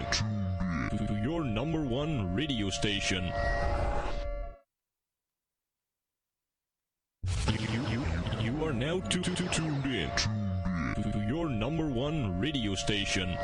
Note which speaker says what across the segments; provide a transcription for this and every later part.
Speaker 1: in to your number one radio station. You are now tuned in to your number one radio station.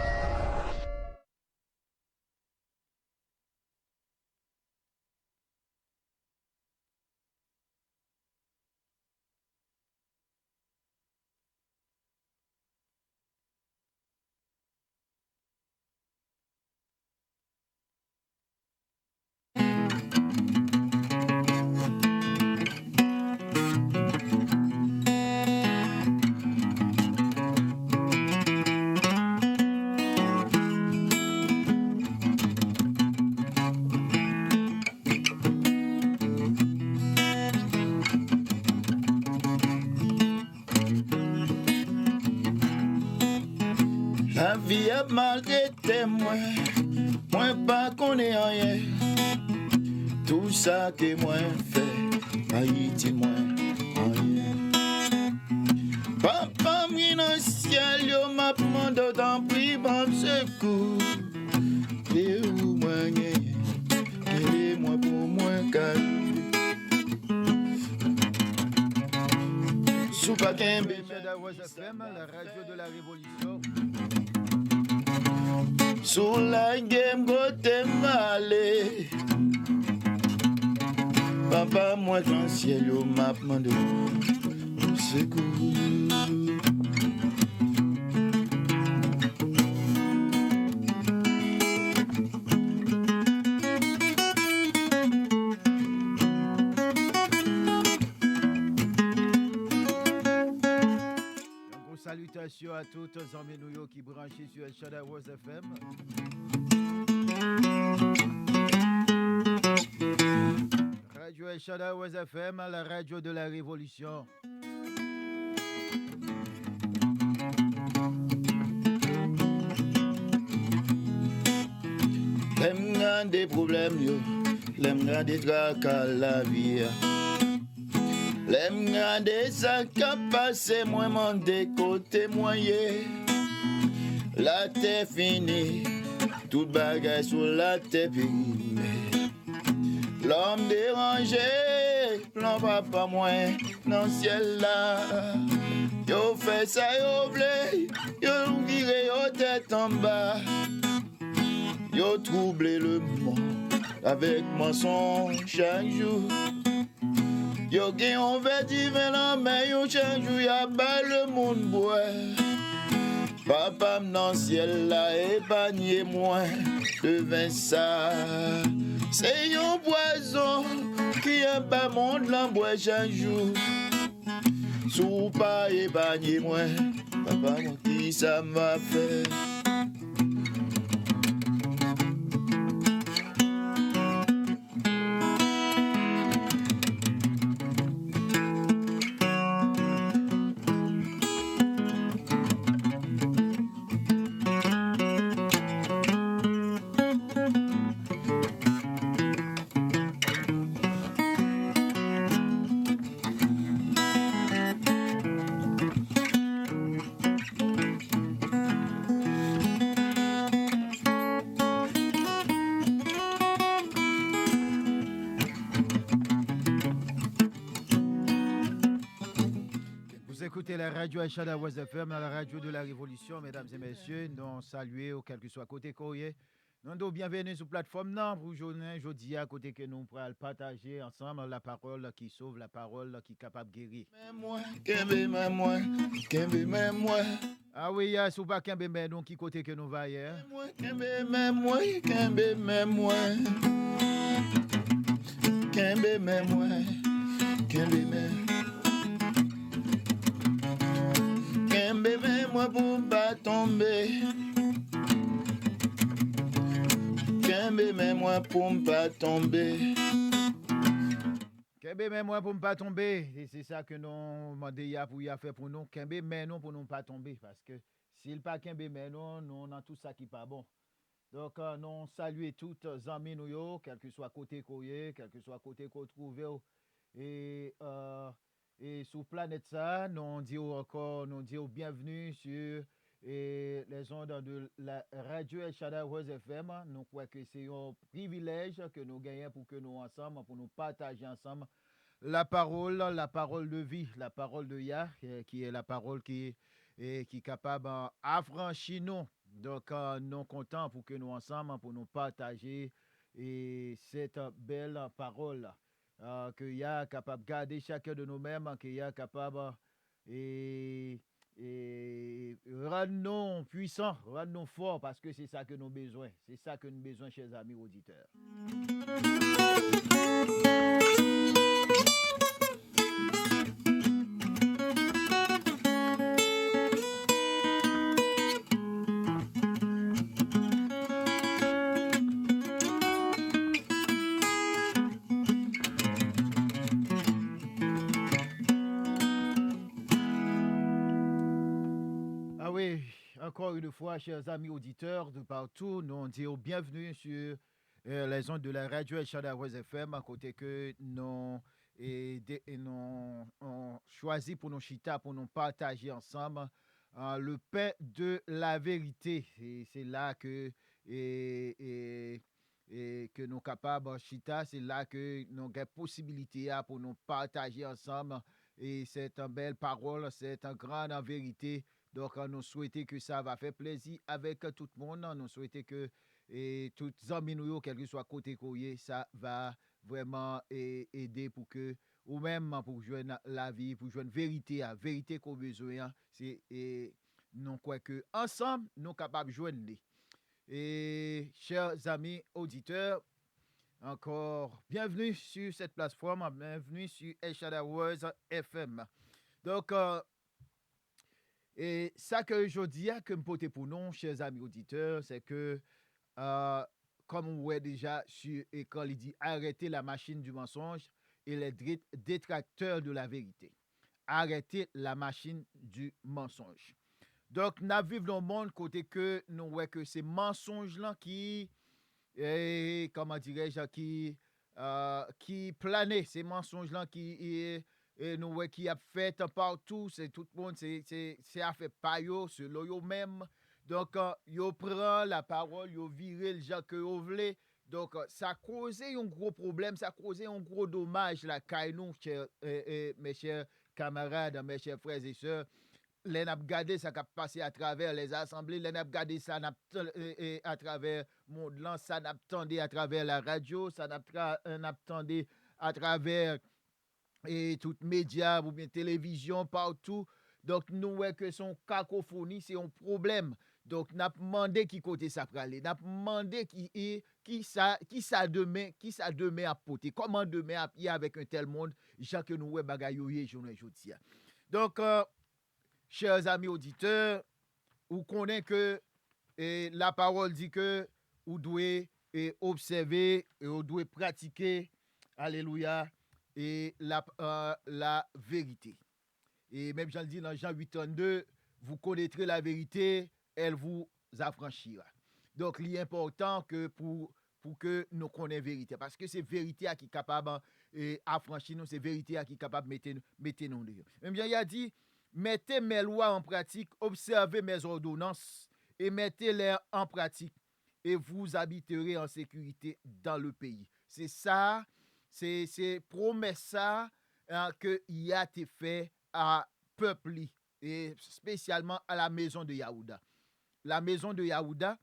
Speaker 2: La vie a maltraité moi pas connais rien. Tout ça que moi fait, Haïti moi rien. Papa m'y dans ciel, yo m'a demandé d'en prier bon secours. Et où moi aidez-moi pour moi calme. Sous pas qu'un bébé.
Speaker 3: FM, la radio de la révolution.
Speaker 2: Sous la game, côté malé. Papa, moi, quand ciel, au m'a demandé secours.
Speaker 3: Salutations à toutes les amis nous qui branchent sur El Shaddai Rose FM. Radio El Shaddai Rose FM, la radio de la révolution.
Speaker 2: L'aime des problèmes, yo. L'aime des tracas la vie. L'aime garder ça qu'a passé, moi m'en décoté moyen. La terre finie, toute bagaille sur la terre périmée. L'homme dérangé, l'homme papa moins dans le ciel là. Yo fait ça, yo blé, yo viré, yo tête en bas. Yo troublé le monde avec mensonge chaque jour. Yo gen on veut dire maintenant mais yo chaque jour y'a bas le monde bois. Papa m'nan ciel là épargnez moi devant ça. C'est un poison qui a bas monde l'embois chaque jour. Sous pas épargnez moi, papa moi qui ça m'a fait.
Speaker 3: Écoutez la radio El Shaddai Rose FM, la radio de la révolution, mesdames et messieurs, nous saluons quel que soit côté courrier. Nous sommes bienvenus sur la plateforme pour aujourd'hui à côté que nous pourrons partager ensemble la parole qui sauve, la parole qui est capable de guérir.
Speaker 2: Moi.
Speaker 3: Ah oui, c'est pas qu'un bébé, donc qui côté que nous va hier.
Speaker 2: Moi. Kembe moi pour pas tomber. Kembe moi pour pas tomber.
Speaker 3: Kembe moi pour pas tomber. Et c'est ça que nous demandons pour y faire pour nous. Kembe mais non pour nous pas tomber. Parce que s'il pas Kembe mais non, nous on a tout ça qui pas bon. Donc nous saluons tous les amis nous, quel que soit côté courrier, quel que soit côté qu'on trouve. Et sur planète ça, nous disons encore, nous disons bienvenue sur et les ondes de la radio El Shaddai Rose FM. Nous croyons que c'est un privilège que nous gagnons pour que nous ensemble, pour nous partager ensemble la parole de vie, la parole de Yah, qui est la parole qui est capable d'affranchir nous. Donc, nous sommes contents pour que nous ensemble, pour nous partager cette belle parole que Yah est capable de garder chacun de nous-mêmes, que Yah est capable et, rendre nous puissants, rendre nous forts, parce que c'est ça que nous avons besoin. C'est ça que nous avons besoin, chers amis auditeurs. Ah oui, encore une fois, chers amis auditeurs de partout, nous disons bienvenue sur les ondes de la radio El Shaddai Rose FM, à côté que nous on choisi pour nos chita, pour nous partager ensemble le pain de la vérité. Et c'est là que, que nous sommes capables de chita, c'est là que nous avons la possibilité pour nous partager ensemble. Et c'est une belle parole, c'est une grande vérité. Donc, nous souhaitons que ça va faire plaisir avec tout le monde. Nous souhaitons que tous les amis, quel que soit côté courrier, ça va vraiment aider pour que, ou même pour joindre la vie, pour joindre la vérité qu'on a besoin. Nous croyons que ensemble, nous sommes capables de joindre les. Et chers amis auditeurs, encore bienvenue sur cette plateforme, bienvenue sur El Shaddai Rose FM. Donc, et ça que je dis que me porter pour nous, chers amis auditeurs, c'est que, comme on voit déjà sur l'écran, il dit arrêtez la machine du mensonge et les détracteurs de la vérité. Arrêtez la machine du mensonge. Donc, nous vivons dans le monde côté que nous voyons que ces mensonges-là comment dirais-je, qui planent, ces mensonges-là et nous voyons qui a fait partout, c'est tout le monde, c'est à faire par eux, selon eux-mêmes. Donc, ils prennent la parole, ils virent le gens que vous voulez. Donc, ça a causé un gros problème, ça a causé un gros dommage, là, nous, mes chers camarades, mes chers frères et sœurs. Les n'a regardé ça qui a passé à travers les assemblées, les n'a regardé ça à travers le monde, ça n'a attendu à travers la radio, ça n'a attendu à travers et toutes médias ou bien télévision partout. Donc nous voyons que son cacophonie c'est un problème. Donc n'a demandé qui côté ça pour aller, n'a demandé qui ça demain à porter. Comment demain à y avec un tel monde, gens que nous voyons bagayoyer journée aujourd'hui. Donc chers amis auditeurs, vous connaissez que la parole dit que vous devez observer et vous devez pratiquer, alléluia, et la vérité. Et même Jean le dit dans Jean 8:32, vous connaîtrez la vérité, elle vous affranchira. Donc, il est important que pour que nous connaissions la vérité, parce que c'est la vérité qui est capable d'affranchir nous, c'est la vérité qui est capable de mettre nous dehors. Même Jean il a dit, mettez mes lois en pratique, observez mes ordonnances et mettez-les en pratique et vous habiterez en sécurité dans le pays. C'est ça, c'est promesse ça que il a été fait à peuple et spécialement à la maison de Yaouda. La maison de Yaouda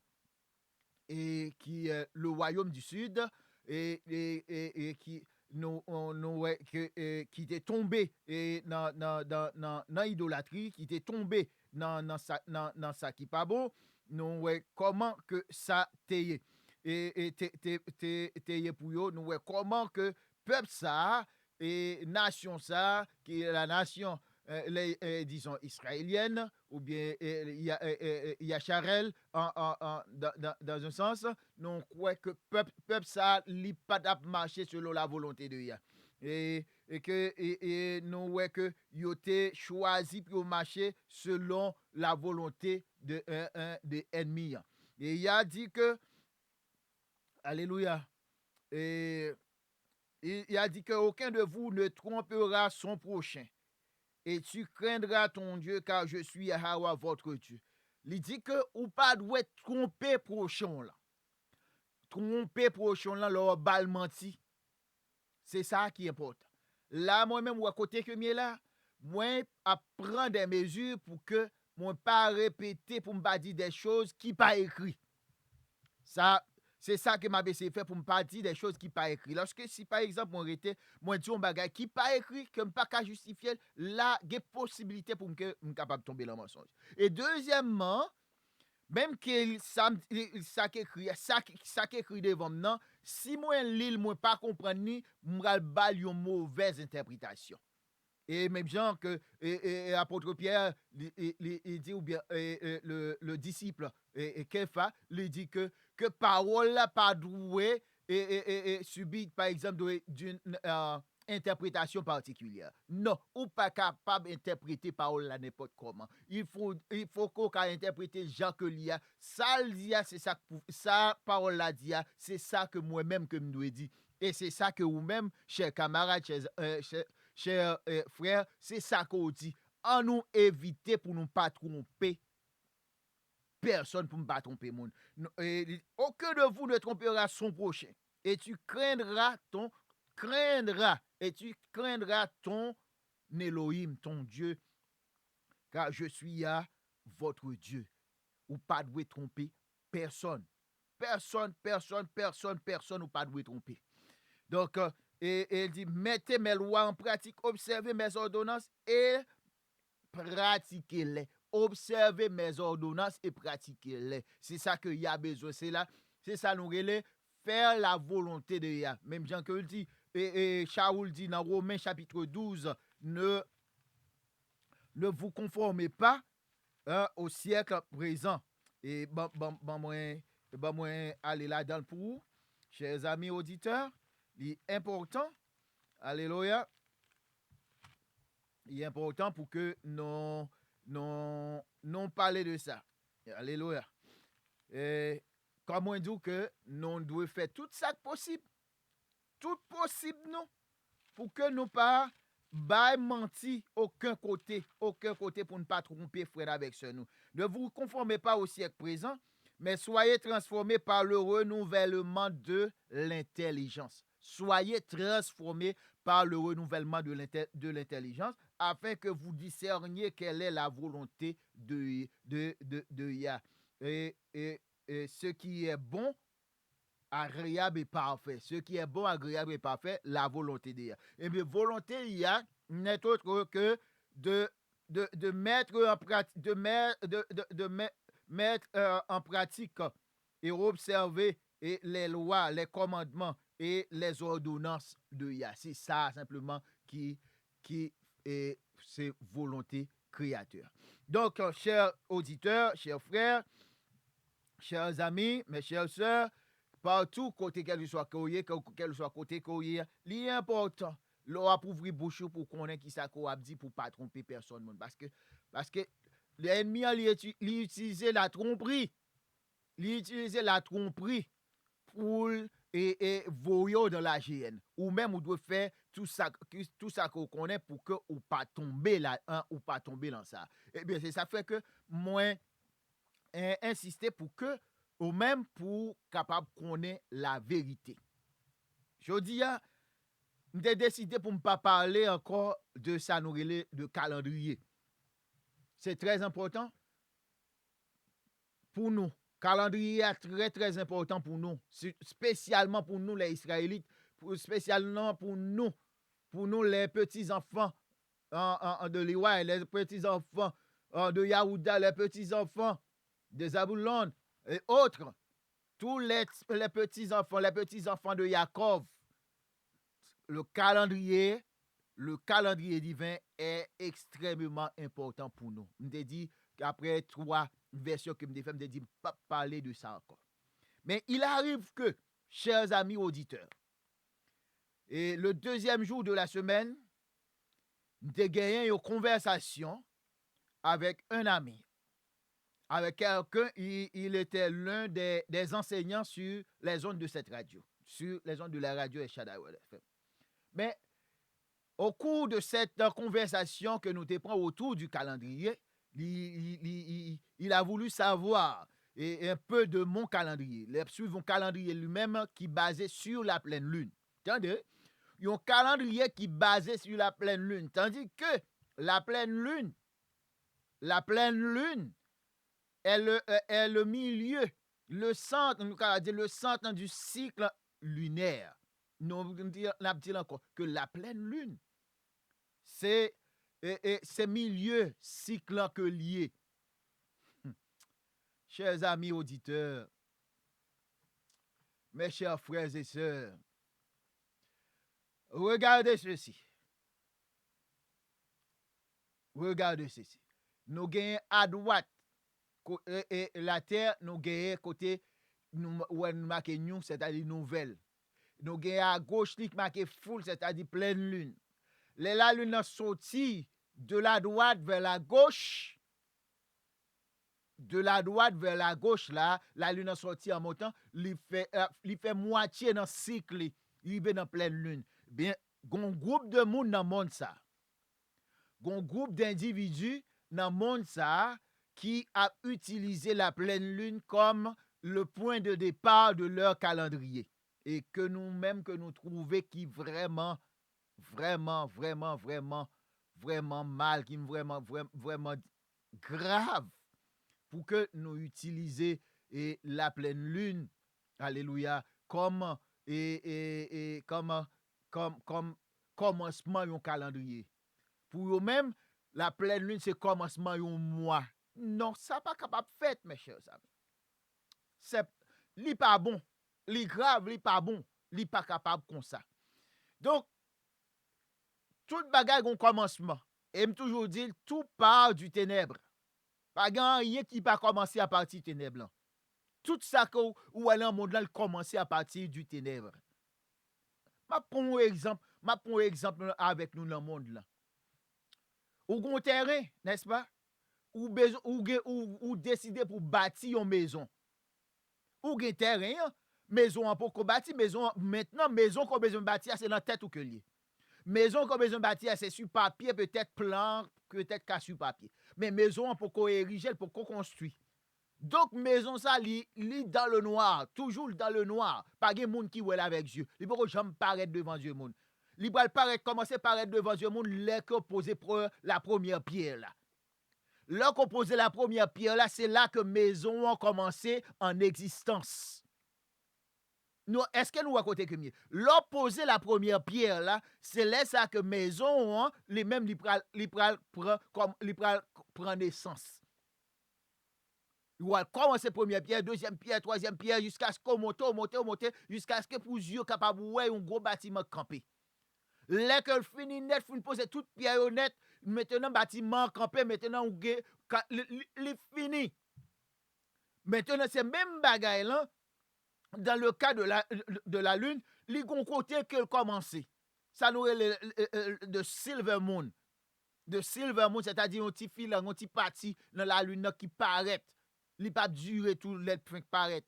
Speaker 3: et qui est le royaume du sud et qui qui était tombé dans l'idolâtrie, qui était tombé dans ça qui pas bon, nous comment que ça t'est et pour yo, nous comment que peuple ça et nation ça qui est la nation disons israélienne ou bien Yacharel dans un sens, nous croyons que peuple ça li pas marcher selon la volonté de Yah. Et que nous voyons que il été choisi pour marcher selon la volonté de ennemis. Et il a dit que alléluia. Et il a dit que aucun de vous ne trompera son prochain. Et tu craindras ton Dieu, car je suis Yahweh votre Dieu. il dit que ou pas doit tromper prochain là. Tromper prochain là, leur bal menti. C'est ça qui est important. Là, moi-même, ou à côté que moi là, moi, à prendre des mesures pour que moi pas répéter, pour me pas dire des choses qui pas écrit. Ça, c'est ça que m'a essayé fait pour me pas dire des choses qui pas écrit. Lorsque si par exemple moi dit un bagage qui pas écrit, que me pas qu'à justifier, là, il y a possibilité pour que me capable tomber dans le mensonge. Et deuxièmement, même que ça qui écrit devant moi, si moi lis moi pas comprendre ni, m'ral bal une mauvaise interprétation. Et même genre que apôtre Pierre il dit ou bien le disciple Kefa lui dit que parole là pas doué et subit par exemple d'une interprétation particulière. Non, ou pas capable d'interpréter parole là n'importe comment. Il faut qu'on interpréter Jean que l'ia. Ça l'ia c'est ça parole là dit c'est ça que moi-même que me dois dire. Et c'est ça que vous-même, chers camarades, chers frères, c'est ça qu'on dit. En nous éviter pour nous pas tromper personne, pour ne pas tromper monde. Aucun de vous ne trompera son prochain. Et tu craindras ton Elohim, ton Dieu, car je suis à votre Dieu. Ou pas de tromper personne. Personne, ou pas de tromper. Donc, il dit, mettez mes lois en pratique, observez mes ordonnances et pratiquez-les. Observez mes ordonnances et pratiquez-les. C'est ça qu'il y a besoin. C'est ça nous relève, faire la volonté de Yah. Même Jean que dit, et Shaoul dit dans Romains chapitre 12, ne vous conformez pas au siècle présent. Et moi aller là-dedans pour vous, chers amis auditeurs. Il est important, alléluia, il est important pour que nous parlions de ça. Alléluia. Et comme on dit que nous devons faire tout ça possible, non, pour que nous pas mentir aucun côté pour ne pas tromper frère avec ce nous. Ne vous conformez pas au siècle présent, mais soyez transformés par le renouvellement de l'intelligence. Soyez transformés par le renouvellement de l'intelligence afin que vous discerniez quelle est la volonté de Yah. Et ce qui est bon, agréable et parfait. Ce qui est bon, agréable et parfait, la volonté de Yah. Et bien, volonté de Yah n'est autre que de mettre en pratique, mettre en pratique et observer les lois, les commandements et les ordonnances de Yah. C'est ça simplement qui est c'est volonté créateur. Donc, chers auditeurs, chers frères, chers amis, mes chères sœurs, partout côté quel soit côté courrier, il est important. L'on a ouvrir bouche pour connaître qui ça qu'on a dit pour pas tromper personne parce que l'ennemi il utilise la tromperie. Il utilise la tromperie pour et voyons dans la GN ou même on doit faire tout ça qu'on connaît pour que ou pas tomber là ou pas tomber dans ça. Et bien c'est ça fait que moi insister pour que ou même pour capable connaître la vérité. Je dis j'ai décidé pour ne pas parler encore de ça nous relève de calendrier. C'est très important pour nous. Calendrier est très très important pour nous, spécialement pour nous les Israélites, spécialement pour nous les petits enfants de Liwa, les petits enfants de Yaouda, les petits enfants de Zaboulon et autres, tous les petits enfants de Jacob. Le calendrier divin est extrêmement important pour nous. Je me dit qu'après 3 versions que je me dit pas parler de ça encore. Mais il arrive que, chers amis auditeurs, et le deuxième jour de la semaine, j'ai gagné une conversation avec un ami. Avec quelqu'un, il était l'un des enseignants sur les ondes de cette radio, sur les ondes de la radio El Shaddai FM. Mais au cours de cette conversation que nous te prenons autour du calendrier, il a voulu savoir et un peu de mon calendrier. Les suivent un calendrier lui-même qui est basé sur la pleine lune. Attendez, il y a un calendrier qui est basé sur la pleine lune. Tandis que la pleine lune est le milieu, le centre, nous allons dire le centre du cycle lunaire. Nous allons dire encore que la pleine lune, c'est milieu cycle que lié. Chers amis auditeurs, mes chers frères et sœurs, regardez ceci. Regardez ceci. Nous gagnons à droite et la terre, nous gagnons côté où nous marquons nous, c'est-à-dire nouvelle. Nous gagnons à gauche, nous marquons full, c'est-à-dire pleine lune. La lune sortit de la droite vers la gauche. De la droite vers la gauche, là, la lune sortit en montant, il fait moitié dans le cycle, il est dans pleine lune. Bien, un groupe de monde dans le monde ça. Un groupe d'individus dans le monde ça qui a utilisé la pleine lune comme le point de départ de leur calendrier. Et que nous-mêmes, que nous trouvons qui vraiment mal, qui vraiment grave pour que nous utilisions la pleine lune, alléluia, comme commencement d'un calendrier. Pour eux-mêmes, la pleine lune, c'est commencement d'un mois. Non, ça n'est pas capable de faire, mes chers amis. C'est pas bon, li grave, li pas bon, li pas capable comme ça. Donc, tout bagage a un commencement. Et me toujours dit, tout part du ténèbre. Pas rien qui pas commencer à partir du ténèbre. Tout ça que ou aller en monde là commencer à partir du ténèbre. Ma prends un exemple avec nous dans le monde là. Ou gon terrain, n'est-ce pas? Ou décider pour bâtir une maison. Ou gen terrain, maison pour qu'on bâtir maison maintenant maison qu'on besoin bâtir c'est dans tête ou que lié. Maison qu'on besoin bâtir c'est sur papier peut-être plan peut-être qu'à sur papier. Mais maison pour qu'on érige pour qu'on construit. Donc maison ça li dans le noir, toujours dans le noir, pas gen monde qui ouel avec Dieu. Il faut jamais paraître devant Dieu monde. Il va commencer paraître devant Dieu monde les que poser la première pierre là. Là qu'on pose la première pierre là, c'est là que maison a commencé en existence. Nous, est-ce que nous à côté que mieux? Là poser la première pierre là, c'est là ça que maison les mêmes li pral prend naissance. Il va commencer première pierre, deuxième pierre, troisième pierre jusqu'à ce qu'on monte jusqu'à ce que pour yeux capable ouais un gros bâtiment campé. Là que fini net, faut poser toute pierre net, maintenant bâtiment campé, maintenant il fini. Maintenant c'est même bagaille là dans le cas de la lune, li gon côté qu'elle commencer. Ça nous de silver moon. De silver moon, c'est-à-dire un petit fil, un petit parti dans la lune qui paraît. Li pas durer tout les point paraît.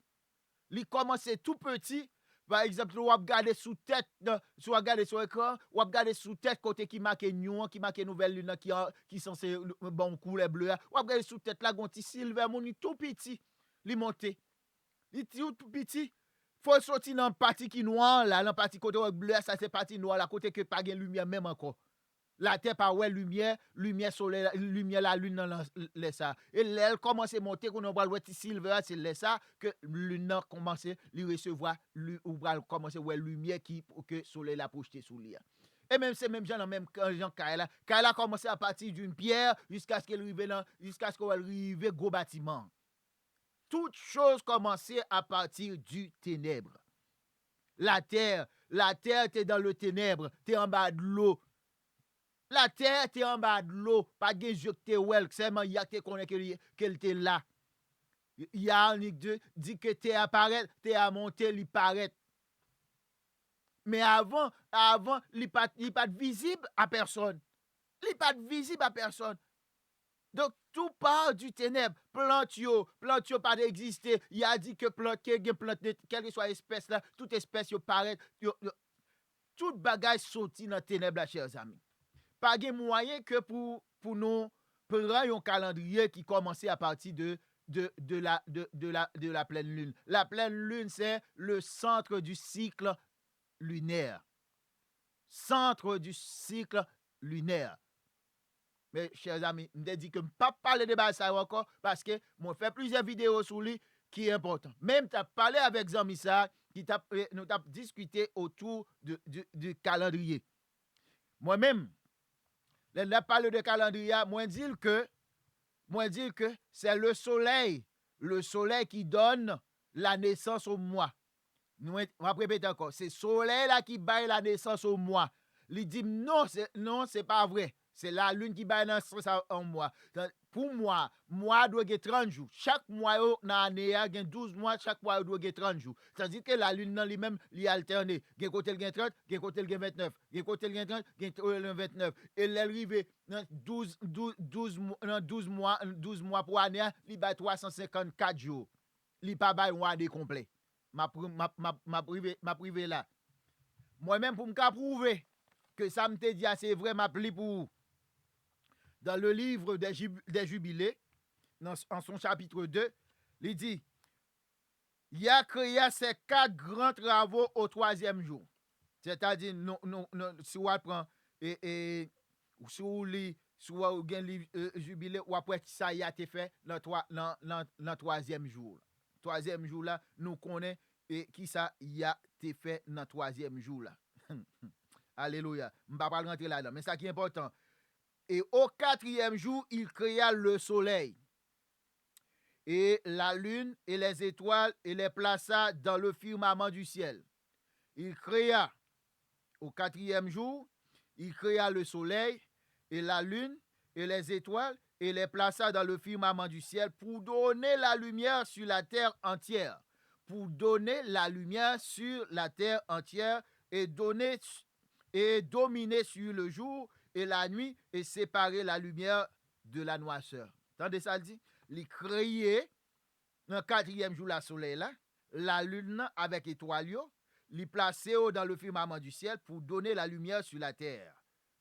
Speaker 3: Li commence tout petit. Par exemple, ou regarder sous tête, ou regarder sur écran, ou regarder sous tête côté qui marque new, qui marque nouvelle lune qui censé bon couleur bleu, ou regarder sous tête là gon petit silver moon tout petit, li monter. Li tout petit. Faut sortir dans partie qui noir là, dans partie côté bleu, ça c'est partie noire là côté que pas gen lumière même encore. La terre pas ouais lumière soleil, lumière la lune dans les ça. Et elle commence à monter qu'on va voir silver c'est les ça que lune commence li recevoir ou va commencer ouais lumière qui que soleil la projeter sous lui. Et même c'est même gens dans même Jean Kaila commence à partir d'une pierre jusqu'à ce qu'elle arrive gros bâtiment. Toute chose commençait à partir du ténèbre. La terre t'es dans le ténèbre, t'es en bas de l'eau. La terre t'es en bas de l'eau, pas de jeu que t'es well, seulement y a te connaît qu'elle t'est là. Y a un dit que t'es apparaît, t'es à monter, il paraît. Mais avant, il pas visible à personne. Il pas visible à personne. Donc tout part du ténèbre. Plante yo pas d'exister. Il a dit que plante quelle que soit espèce là, toute espèce yo paraît, tout bagage sorti dans ténèbre là, chers amis. Pas de moyen que pour nous prend un calendrier qui commençait à partir de la pleine lune. La pleine lune, c'est le centre du cycle lunaire. Centre du cycle lunaire. Mais, chers amis, je me dis que je ne peux pas parler de ça encore parce que je fais plusieurs vidéos sur lui qui est important. Même tu as parlé avec Zamissa, nous avons discuté autour du calendrier. Moi-même, je parle de calendrier, moi dire que c'est le soleil qui donne la naissance au mois. On va répéter encore, c'est le soleil là qui baille la naissance au mois. Il dit non, c'est pas vrai. C'est la lune qui baille la naissance au mois. Pour moi doit avoir 30 jours. Chaque mois dans l'année, il y a 12 mois, chaque mois doit avoir 30 jours. Tandis que la lune dans lui-même, il alterne. Il y a côté il y a 30, il y a côté il y a 29, il y a côté il y a 30, il y a côté il y a 29. Et l'arrivée dans 12 mois pour année, il baille 354 jours. Il pas baille un année complet. Ma privé là. Moi-même pour me prouver que ça me te dit c'est vrai m'a pli pour dans le livre des jubilés en son chapitre 2, il dit il a créé ces 4 grands travaux au 3e jour. C'est-à-dire si on prend et si on lit soit ou gen livre jubilé ou après qui ça y a été fait le 3e jour. 3e jour là nous connaît et qui ça y a été fait dans 3e jour là. Alléluia. Je ne vais pas rentrer là-dedans, mais ça qui est important. Et au 4e jour, il créa le soleil et la lune et les étoiles et les plaça dans le firmament du ciel. Il créa au 4e jour, il créa le soleil et la lune et les étoiles et les plaça dans le firmament du ciel pour donner la lumière sur la terre entière. Pour donner la lumière sur la terre entière et dominer sur le jour et la nuit et séparer la lumière de la noirceur. Tendez ça, dit? Il créé dans le 4e jour la soleil là, la lune avec étoiles, il placé dans le firmament du ciel pour donner la lumière sur la terre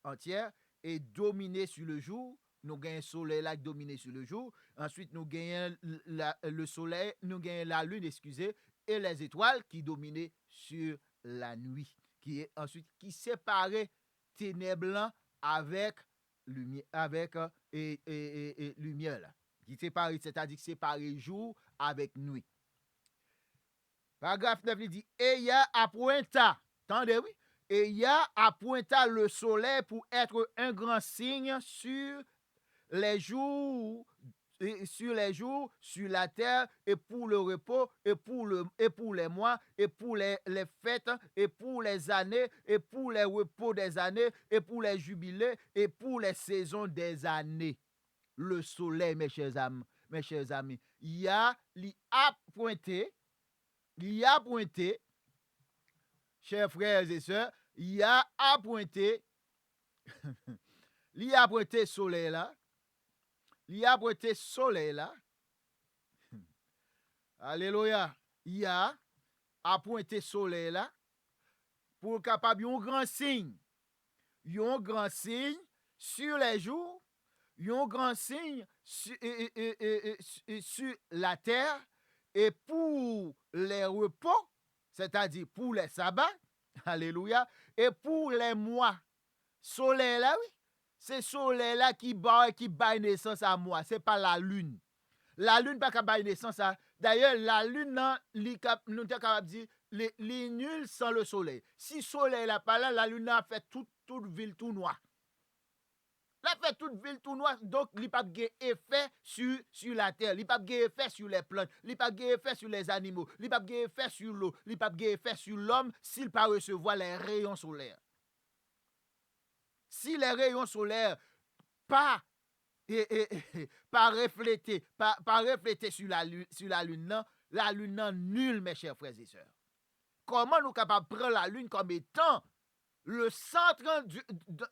Speaker 3: entière et dominer sur le jour. Nous gagnons le soleil là qui domine sur le jour. Ensuite, nous gagnons le soleil, nous gagnons la lune, et les étoiles qui dominent sur la nuit. Qui séparait ténèbres avec lumière, lumière là. Qui sépare, c'est-à-dire séparer jour avec nuit. Paragraphe 9, il dit, et il y a appointa, attendez, oui, et il y a appointa le soleil pour être un grand signe sur les jours, sur la terre, et pour le repos, et pour les mois, et pour les fêtes, et pour les années, et pour les repos des années, et pour les jubilés, et pour les saisons des années. Le soleil, mes chers amis, il a appointé, chers frères et sœurs, il a appointé soleil là. Il a appointé soleil là. Alléluia. Il a appointé soleil là pour capable un grand signe. Un grand signe sur les jours, un grand signe sur la terre et pour les repos, c'est-à-dire pour les sabbats, alléluia, et pour les mois. Soleil là, oui, c'est soleil là qui baille naissance à moi, c'est pas la lune. La lune pas baille naissance à. D'ailleurs, la lune nous sommes capables de dire les nuls sans le soleil. Si soleil là pas là, la lune a fait toute ville tout noir. La fait toute ville tout noir, donc il n'y a pas de effet sur la terre, il n'y a pas de effet sur les plantes, il n'y a pas de effet sur les animaux, il n'y a pas de effet sur l'eau, il n'y a pas de effet sur l'homme s'il ne peut pas recevoir les rayons solaires. Si les rayons solaires pas reflétés sur la lune, la lune nulle, mes chers frères et sœurs. Comment nous sommes capables de prendre la lune comme étant le centre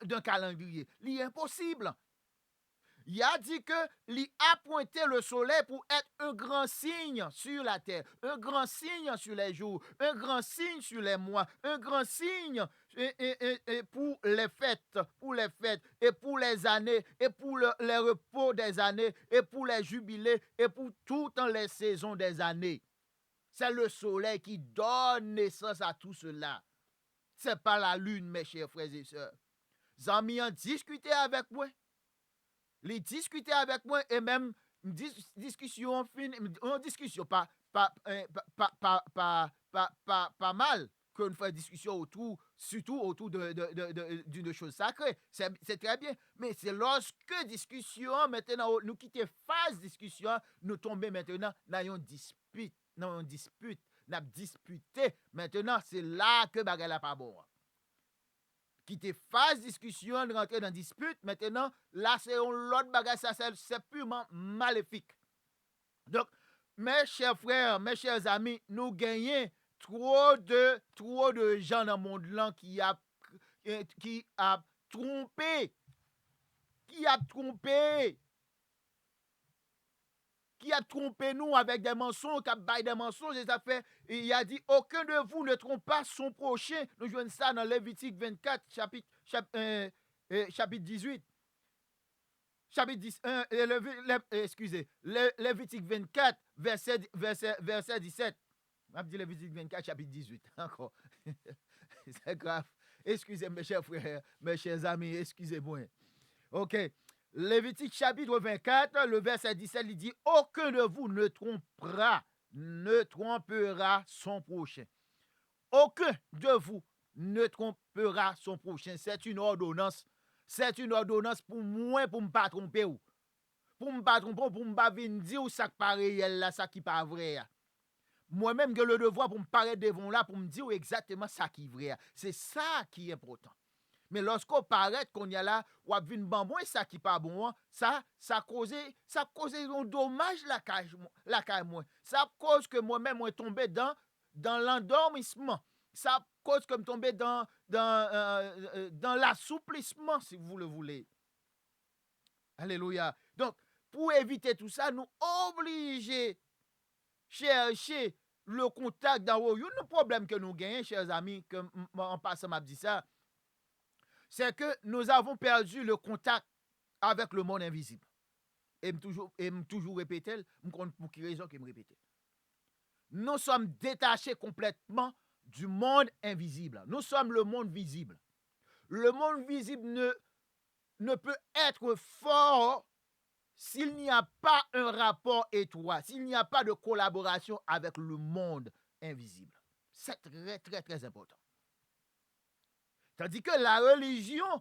Speaker 3: d'un calendrier? C'est impossible. Il a dit que il a pointé le soleil pour être un grand signe sur la terre, un grand signe sur les jours, un grand signe sur les mois, un grand signe et pour les fêtes, et pour les années, et pour les repos des années, et pour les jubilés, et pour toutes les saisons des années. C'est le soleil qui donne naissance à tout cela. C'est pas la lune, mes chers frères et sœurs. Zami ont discuté avec moi. Les discuter avec moi et même discussion pas mal qu'on fait discussion autour, surtout autour d'une chose sacrée. C'est très bien. Mais c'est lorsque discussion, maintenant, nous quittons phase discussion, nous tombons maintenant dans une dispute. Nous disputé. Maintenant, c'est là que bagay la pas bon. Qui te fasse discussion, rentrer dans dispute, maintenant, là, c'est l'autre bagage, ça, c'est purement maléfique. Donc, mes chers frères, mes chers amis, nous gagnons trop de gens dans le monde là qui a trompé, qui a trompé nous avec des mensonges, qui a baillé des mensonges, et ça fait, il a dit, aucun de vous ne trompe pas son prochain. Nous jouons ça dans Lévitique 24, chapitre 18. Chapitre 10, Lévitique 24, verset 17. Je vais dire Lévitique 24, chapitre 18. Encore. C'est grave. Excusez mes chers frères, mes chers amis, excusez-moi. Ok. Lévitique chapitre 24, le verset 17, il dit « Aucun de vous ne trompera son prochain. » Aucun de vous ne trompera son prochain. C'est une ordonnance. C'est une ordonnance pour moi, pour ne pas tromper. Pour ne pas tromper, pour ne pas venir dire ça qui pas réel, là, ça qui pas vrai. Moi-même, j'ai le devoir pour me parler devant là, pour me dire exactement ça qui est vrai. C'est ça qui est important. Mais lorsqu'on paraît qu'on y a là, ou a vu une bambou et ça qui pas bon, ça cause un dommage la caille moi. Ça cause que moi-même moi tombé dans l'endormissement. Ça cause que me tomber dans l'assouplissement si vous le voulez. Alléluia. Donc pour éviter tout ça, nous obligés chercher le contact dans le problème que nous gagnons, chers amis, que en passant m'a dit ça. C'est que nous avons perdu le contact avec le monde invisible. Et me toujours répéter, pour quelle raison que me répéter. Nous sommes détachés complètement du monde invisible. Nous sommes le monde visible. Le monde visible ne peut être fort s'il n'y a pas un rapport étroit, s'il n'y a pas de collaboration avec le monde invisible. C'est très, très, très important. Tandis que la religion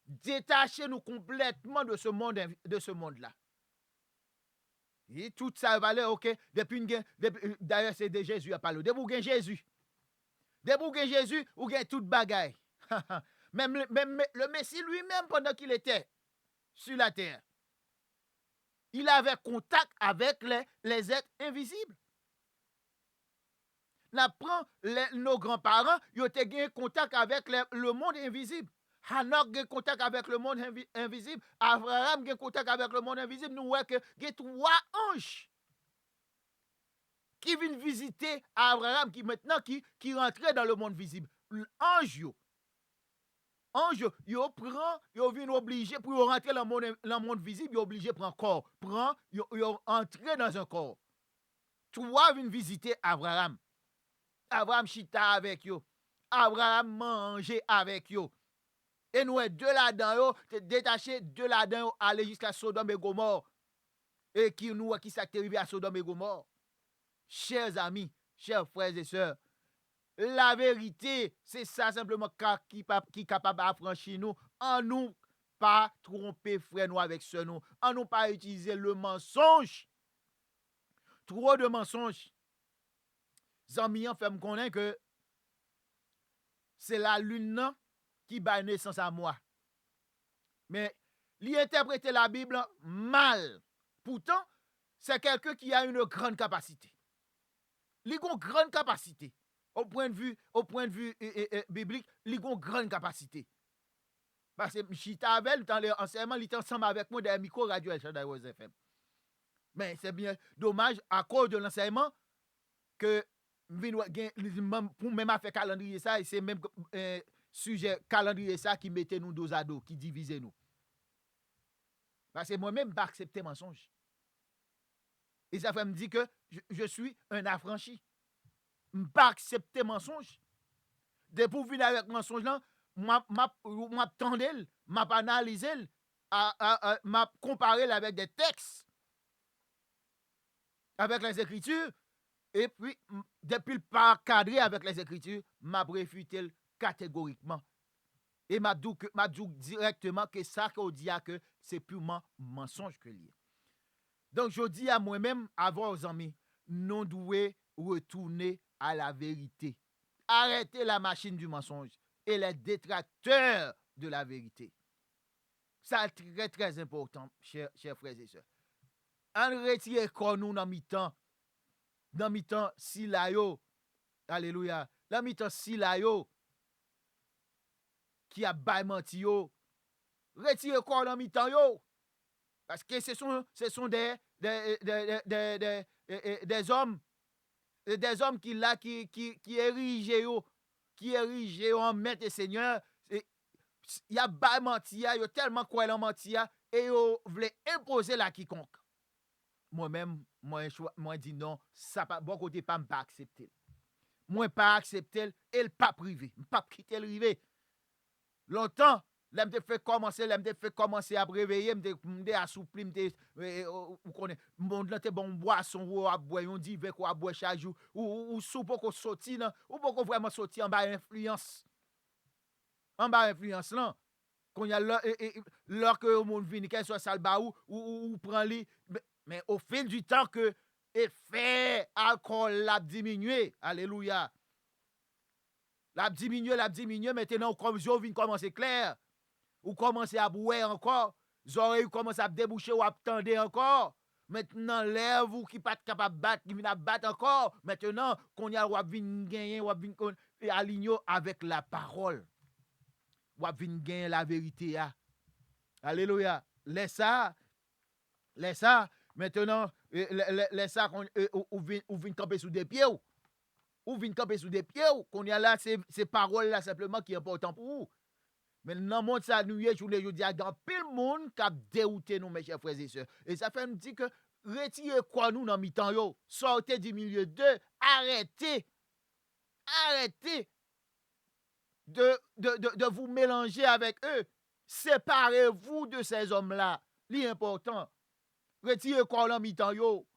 Speaker 3: détache nous complètement de ce monde-là. Et tout ça valait, ok, d'ailleurs c'est de Jésus à parler. Depuis que Jésus, ou gain toute bagaille. même le Messie lui-même, pendant qu'il était sur la terre, il avait contact avec les êtres invisibles. Nos grands-parents, ils ont eu contact avec le monde invisible. Hanok a eu contact avec le monde invisible. Abraham a eu contact avec le monde invisible. Nous voyons que il y a 3 anges qui viennent visiter Abraham, qui rentrait dans le monde visible. Ange, ils viennent obligés pour rentrer dans le monde visible, ils sont obligés de prendre un corps. Ils entrer dans un corps. 3 viennent visiter Abraham. Abraham chita avec eux. Abraham mangeait avec eux. Et nous, de là-dedans, détaché de là-dedans, aller jusqu'à Sodome et Gomorre. Et qui s'est arrivé à Sodome et Gomorre. Chers amis, chers frères et sœurs, la vérité, c'est ça simplement qui est capable d'affranchir nous, en nous pas tromper frère nous avec ce nous, en nous pas utiliser le mensonge. Trop de mensonges. Zamian fait me connaître que c'est la lune qui bat naissance à moi. Mais il interprète la Bible mal. Pourtant, c'est quelqu'un qui a une grande capacité. Il a une grande capacité. Au point de vue biblique, il a une grande capacité. Parce que Chita avec dans l'enseignement, il était ensemble avec moi dans le micro radio El Shaddai West FM. Mais c'est bien dommage à cause de l'enseignement que pour même faire calendrier ça, et c'est même sujet calendrier ça qui mettait nous dos à dos, qui divisait nous. Parce que moi-même, je pas accepter mensonge. Et ça fait me dire que je suis un affranchi. Je ne pas accepter mensonge. Dès pour venir avec mensonge là, m'a tendé, m'a analysé, m'a comparé avec des textes, avec les Écritures, et puis depuis le pas cadré avec les Écritures, m'a réfuté catégoriquement. Et m'a dit directement que ça qu'on dit que c'est purement mensonge que lié. Donc je dis à moi-même, à vos amis, nous devons retourner à la vérité. Arrêtez la machine du mensonge et les détracteurs de la vérité. Ça est très très important, chers frères et sœurs. On retire quoi nous dans mi-temps si la yo, alléluia, dans mi-temps si la yo, qui a bail menti yo, retire quoi dans mi-temps yo, parce que ce sont des hommes, des hommes qui érigent en maître et seigneur. Il y a bail menti, il y a tellement quoi en menti et yo voulait imposer la quiconque. Moi-même, moi dis non, ça pas bon côté pas accepter. Moi pas accepter et pas privé, pas quitter le rivé. Longtemps, l'aime te fait commencer à réveiller, m'te assoupli, ou connaît monde là te bon boisson ou à boire, on dit avec ou à boire chaque jour ou sou pour qu'on sorti ou pour qu'on vraiment sorti en bas influence. En bas influence là. Quand il y a l'heure que le monde vient, qu'elle soit salba ou prend li, mais au fil du temps que effet alcool l'a diminué, alléluia. L'a diminué, maintenant comme je viens commencer clair, ou commencer à boire encore, oreilles commencent à déboucher ou à tendre encore. Maintenant lèvres vous qui pas capable battre, qui vient battre encore. Maintenant qu'on y a ou vinn gagner ou vinn aligner avec la parole. Ou vinn gagner la vérité a. Alléluia. Laisse ça. Maintenant laisse ça ou vinn camper sous des pieds ou vinn camper sous des pieds qu'on y a là ces paroles là simplement qui est important pour vous. Mais dans le monde, ça nous y est, je vous dis, dans pile monde qui a dérouté nous, mes chers frères et sœurs. Et ça fait me dire que retirez quoi nous dans mi-temps, yo. Sortez du milieu d'eux. Arrêtez de vous mélanger avec eux. Séparez-vous de ces hommes-là. L'important. Retirez quoi dans mi-temps, yo.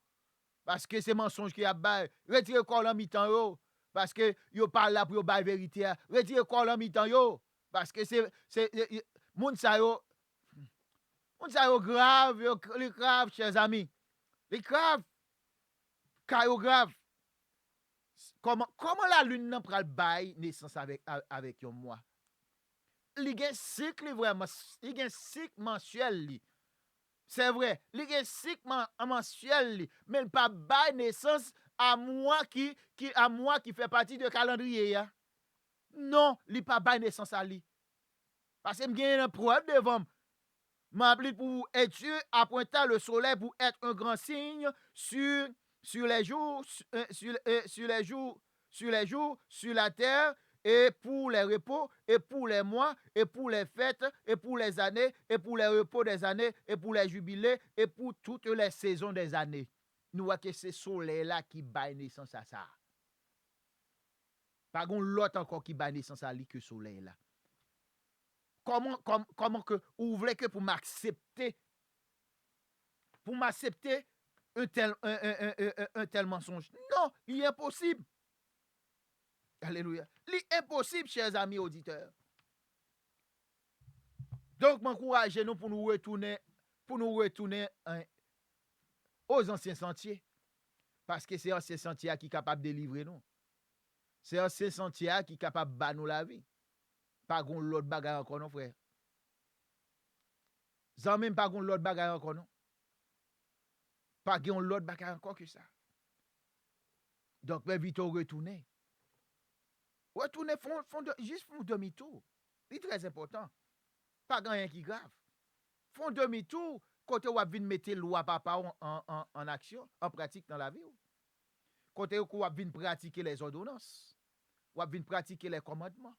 Speaker 3: Parce que c'est mensonge qui a bail. Retirez quoi dans mi-temps, yo. Parce que yo parle là pour yo bail vérité. Retirez quoi dans mi-temps, yo. Parce que c'est moun sa yo grave, les grave, chers amis. Les grave. Kayo grave. Comment la lune nan pral bay naissance avec yon mois? Li gen cycle vraiment, li gen cycle mensuel li. C'est vrai, li gen cycle mensuel li, mais pas bay naissance à moi qui fait partie de calendrier ya. Non, li pas bay naissance à li. Parce que m'gagne une preuve devant m'appelé pour Dieu appointa le soleil pour être un grand signe sur les jours sur la terre et pour les repos et pour les mois et pour les fêtes et pour les années et pour les repos des années et pour les jubilés et pour toutes les saisons des années. Nous voyons que c'est soleil là qui baille naissance à ça. Pas gon l'autre encore qui baille naissance à lui que soleil là. Comment que vous voulez que pour m'accepter un tel mensonge? Non, il est impossible. Alléluia. Il est impossible, chers amis auditeurs. Donc, m'encouragez-nous pour nous retourner aux anciens sentiers. Parce que c'est ancien sentier qui est capable de délivrer nous. C'est ancien sentier qui est capable de battre nous la vie. Pas gon l'autre bagarre encore non frère. Zan même pas gon l'autre bagarre encore non. Pas gon l'autre bagarre encore que ça. Donc mais vite retourner. Retourner juste font demi-tour. C'est très important. Pas rien qui grave. Font demi-tour, côté ou vinn mettre loi papa en action, en pratique dans la vie. Côté ou vinn pratiquer les ordonnances, ou vinn pratiquer les commandements.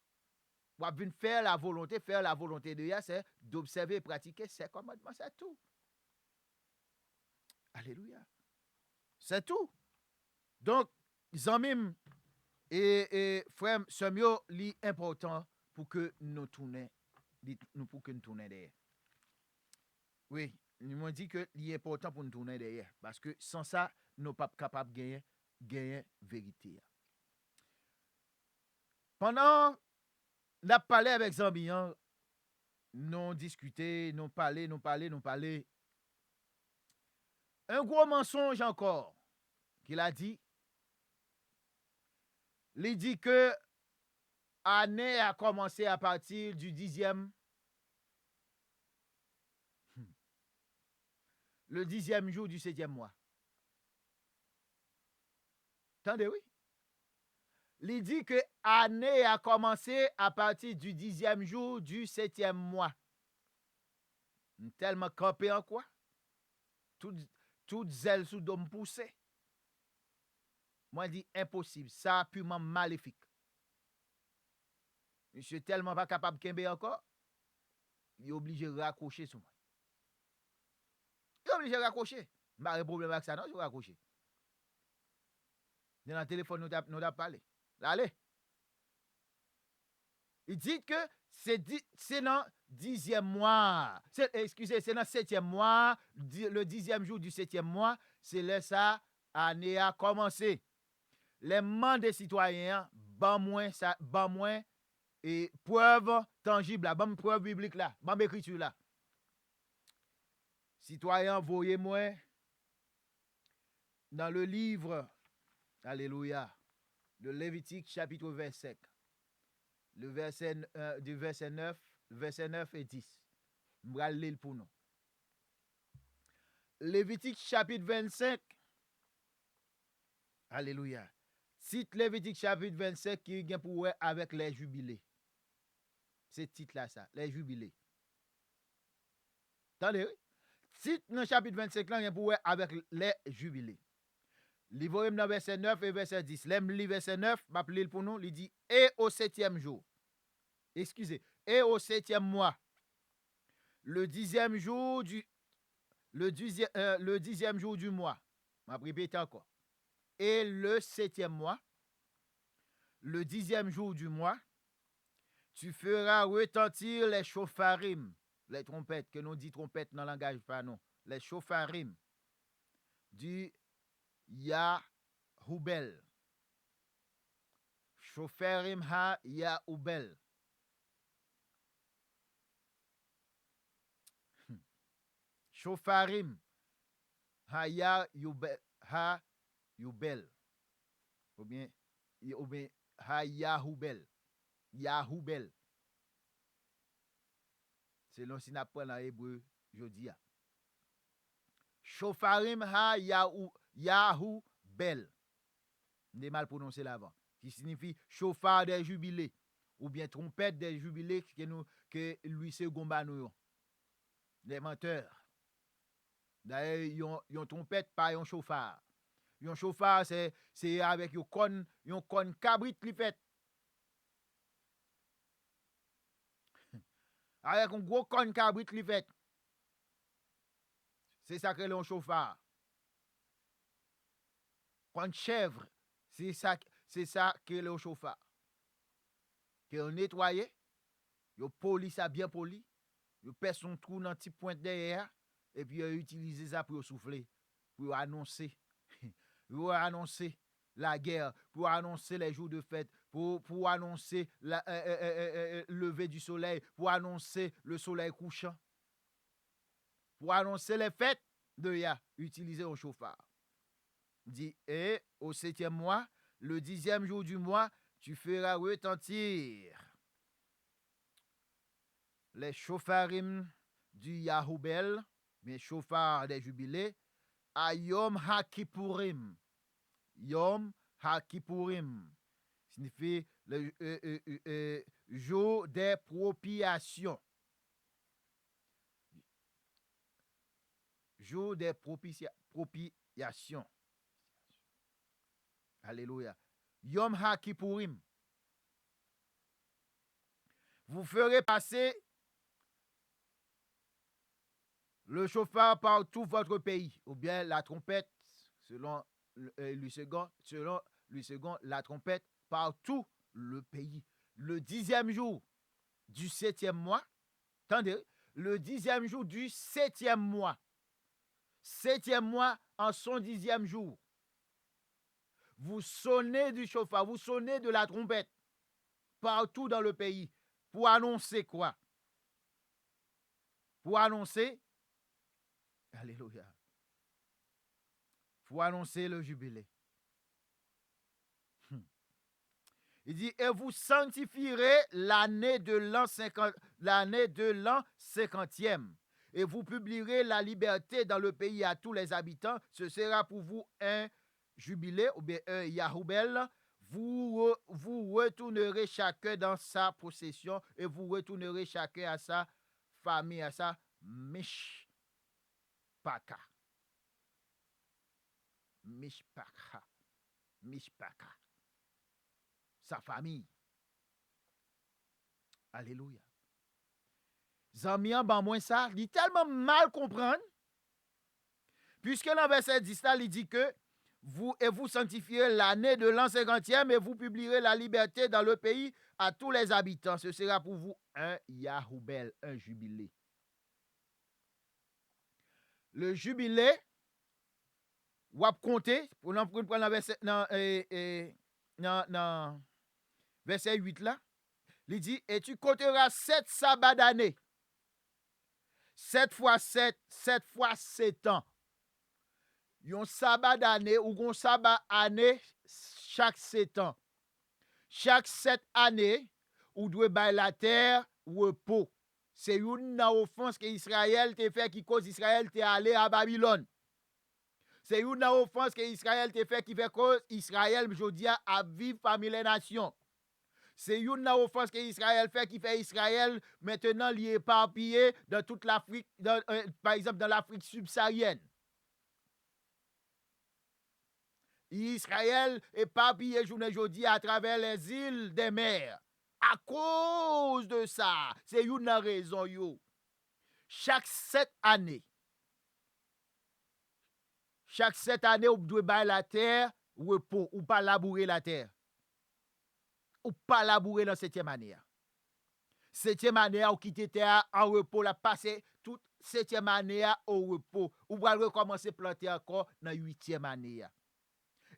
Speaker 3: Ou vinn faire la volonté de Dieu, c'est d'observer et pratiquer ses commandements, c'est tout. Alléluia. C'est tout. Donc, zanmim et frère, c'est mieux important pour que nous tournions derrière. Oui, nous m'ont dit que c'est important pour nous tourner derrière. Parce que sans ça, nous ne sommes pas capables de gagner vérité. Pendant la parlé avec Zambian, nous discuté, nous parlé. Un gros mensonge encore qu'il a dit. Il dit que l'année a commencé à partir du 10e. Le 10e jour du 7e mois. Attendez, oui. Il dit que l'année a commencé à partir du 10e jour du 7e mois. Tellement campé en quoi? Tout zèle sous dôme poussé. Moi, je dis impossible. Ça, purement maléfique. Je suis tellement pas capable de kembe encore. Il est obligé de raccrocher sur moi. Il est obligé de raccrocher. Je n'ai pas de problème avec ça, non, je vais raccrocher. Dans le téléphone, nous avons parlé. Allez. Il dit que c'est dans le 10e mois. Excusez, c'est dans le 7e mois. Le 10e jour du 7e mois, c'est là ça, l'année a commencé. Les membres des citoyens, ban moins et preuve tangible, ban preuve biblique là, ban écriture là. Citoyens, voyez-moi dans le livre, alléluia, de Lévitique chapitre 25, du verset 9 et 10. Je vais lire pour nous. Lévitique chapitre 25, alléluia. Cite Lévitique chapitre 25 qui vient pour avec les jubilés. C'est titre là ça, les jubilés. Attendez, oui? Cite dans le chapitre 25 là, vient pour avec les jubilés. Livre dans verset 9 et verset 10. L'aime li verset 9, m'a appelé pour nous, il dit et au 7e jour. Excusez, et au 7e mois. Le 10e jour du mois. M'a répété encore. Et le 7e mois, le 10e jour du mois, tu feras retentir les chauffarim, les trompettes, que nous dit trompettes dans le langage pas non, les chauffarim du Yahoubel. Chauffarim ha Yahoubel. Chauffarim ha Yahoubel. Ou bien ha Yahoubel. Yahoubel. C'est l'on si n'apprend en hébreu jodi a. Shofarim ha Yahoubel. N'est mal prononcé l'avant. Qui signifie chauffard des jubilés. Ou bien trompette des jubilés que Louis II nous. Les menteurs. D'ailleurs, yon trompette pas yon chauffard. Yon chauffard c'est avec yon con cabrit li fait. Avec un gros con cabrit li fait. C'est ça que l'on chauffard. Con chèvre, c'est ça que l'on chauffard. Que on nettoyé, yo poli ça bien poli, yo pèse son trou dans petit point derrière et puis yo utiliser ça pour souffler, pour annoncer pour annoncer la guerre, pour annoncer les jours de fête, pour annoncer le lever du soleil, pour annoncer le soleil couchant, pour annoncer les fêtes de Yah, utiliser un chauffard. Dit, et au 7e mois, le 10e jour du mois, tu feras retentir les chauffarim du Yahoubel, mais chauffards des jubilés, à Yom HaKippurim. Yom HaKippurim signifie le jour des propiations. jour des propitiations. Alléluia. Yom HaKippurim. Vous ferez passer le chauffard par tout votre pays, ou bien la trompette, selon lui second, la trompette par tout le pays. Le 10e jour du 7e mois, attendez, le 10e jour du 7e mois, 7e mois en son 10e jour, vous sonnez du chauffard, vous sonnez de la trompette partout dans le pays pour annoncer quoi? Pour annoncer, alléluia, pour annoncer le jubilé. Il dit, et vous sanctifierez l'année de l'an 50e, et vous publierez la liberté dans le pays à tous les habitants. Ce sera pour vous un jubilé, ou bien un Yahoubel. Vous retournerez chacun dans sa possession, et vous retournerez chacun à sa famille, à sa mishpaka. Mishpaka. Sa famille. Alléluia. Zamian, ben moins ça, il tellement mal comprendre, puisque dans verset 10, là, il dit que vous sanctifierez l'année de l'an 50e et vous publierez la liberté dans le pays à tous les habitants. Ce sera pour vous un Yahoubel, un jubilé. Le jubilé, ou à compter, pour prendre verset, verset 8 là, il dit, et tu compteras 7 sabbats d'année. 7 fois 7, 7 fois 7 ans. Yon sabbat d'année ou un sabbat année chaque 7 ans. Chaque 7 années, ou doit bailler la terre repos. C'est une offense que Israël te fait qui cause Israël te aller à Babylone. C'est une offense que Israël te fait qui fait cause Israël aujourd'hui à vivre parmi les nations. C'est une offense que Israël fait qui fait Israël maintenant lié éparpillé dans toute l'Afrique, par exemple dans l'Afrique subsaharienne. Israël éparpillé aujourd'hui à travers les îles des mers. À cause de ça, c'est une raison yo. Chaque 7 années, vous devez bailler la terre repos ou pas labourer la terre. Ou pas labourer dans 7e année. 7e année, ou quitter terre en repos, la passer toute 7e année au repos. Ou va recommencer planter encore dans 8e année.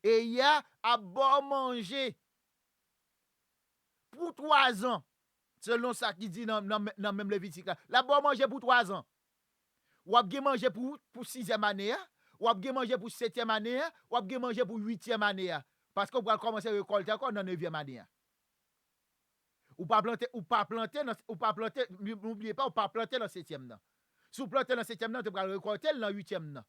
Speaker 3: Et il y a à bon manger pour 3 ans. Selon ça qui dit dans même Lévitique. La bon manger pour 3 ans. Ou à bien manger pour 6e année. Ou à bien manger pour 7e année. Ou à bien manger pour 8e année. Parce qu'on va commencer à récolter encore dans 9e année. Ou pas planter, n'oubliez pas, ou pas planter dans 7e. Si vous plantez dans 7e, vous allez récolter dans 8e.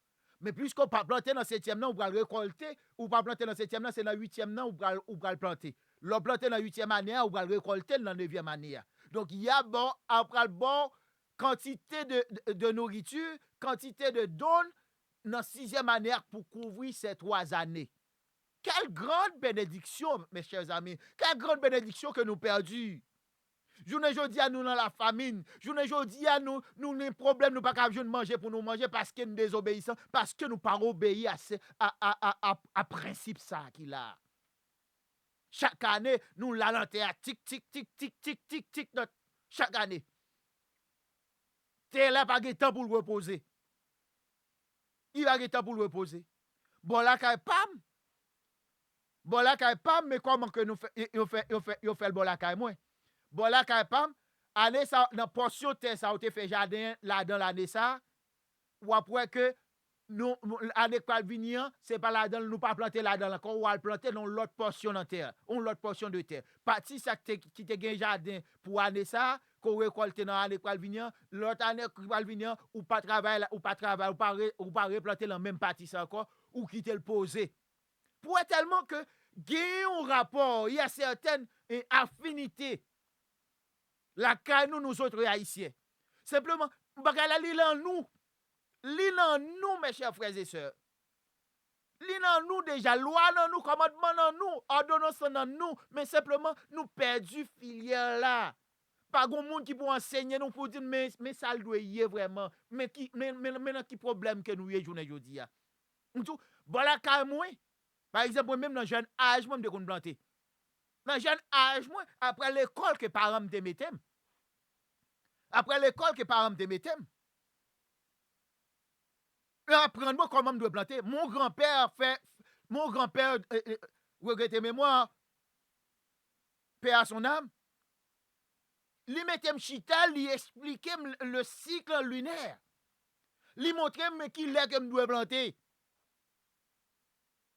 Speaker 3: Mais puisqu'on pas planter dans 7e, vous allez récolter, ou pas planter dans 7e, c'est dans 8e, vous allez planter. L'on planter dans 8e année, vous allez récolter dans 9e année. Donc, il y a après quantité de nourriture, quantité de dons dans 6e année pour couvrir ces 3 années. Quelle grande bénédiction, mes chers amis. Quelle grande bénédiction que nous perdons. Journée jodi à nous dans la famine. Journée jodi à nous les problèmes, nous pas capable de manger pour nous manger parce que nous désobéissons, parce que nous pas obéir à principe ça qu'il a. Chaque année, nous la lanterne tic tic tic tic tic tic tic chaque année. T'es là pas de temps pour le reposer. Il va de temps pour le reposer. Bon là kay pam. Bon là kay pam, mais comment que nous fait le bon là kay moins. Bon là kay pam, année ça dans portion terre ça a fait jardin là dans l'année ça ou après que nous année pas venir, c'est pas là dans nous pas planter là dans encore ou à planter dans l'autre portion de terre, l'autre portion de terre. Parti ça qui te gain jardin pour année ça qu'on récolte dans année pas venir, l'autre année pas venir ou pas travail ou pas replanter dans même partie ça encore ou quitter le poser. Pour tellement que gain un rapport, il y a certaines affinités la caille nous autres haïtiens. Simplement, bagala li lan nous. Li nan nous, mes chers frères et sœurs. Li nan nous déjà, loi nan nous, commandement nan nous, ordonnance nan nous, mais simplement nous perdu filière là. Pas grand monde qui pour enseigner nous pour dire mais ça doit y vraiment. Mais qui problème que nous y journée jodi a. Bon la ka moi. Par exemple même dans jeune âge moi me de planter. Dans jeune âge moi après l'école que parents me mettem. Après l'école que parents me mettem. Apprendre comment me doit planter. Mon grand-père regretté mémoire paix à son âme. Li mettem chita, li expliquer le cycle lunaire. Li montrer mais qui l'est que me doit planter.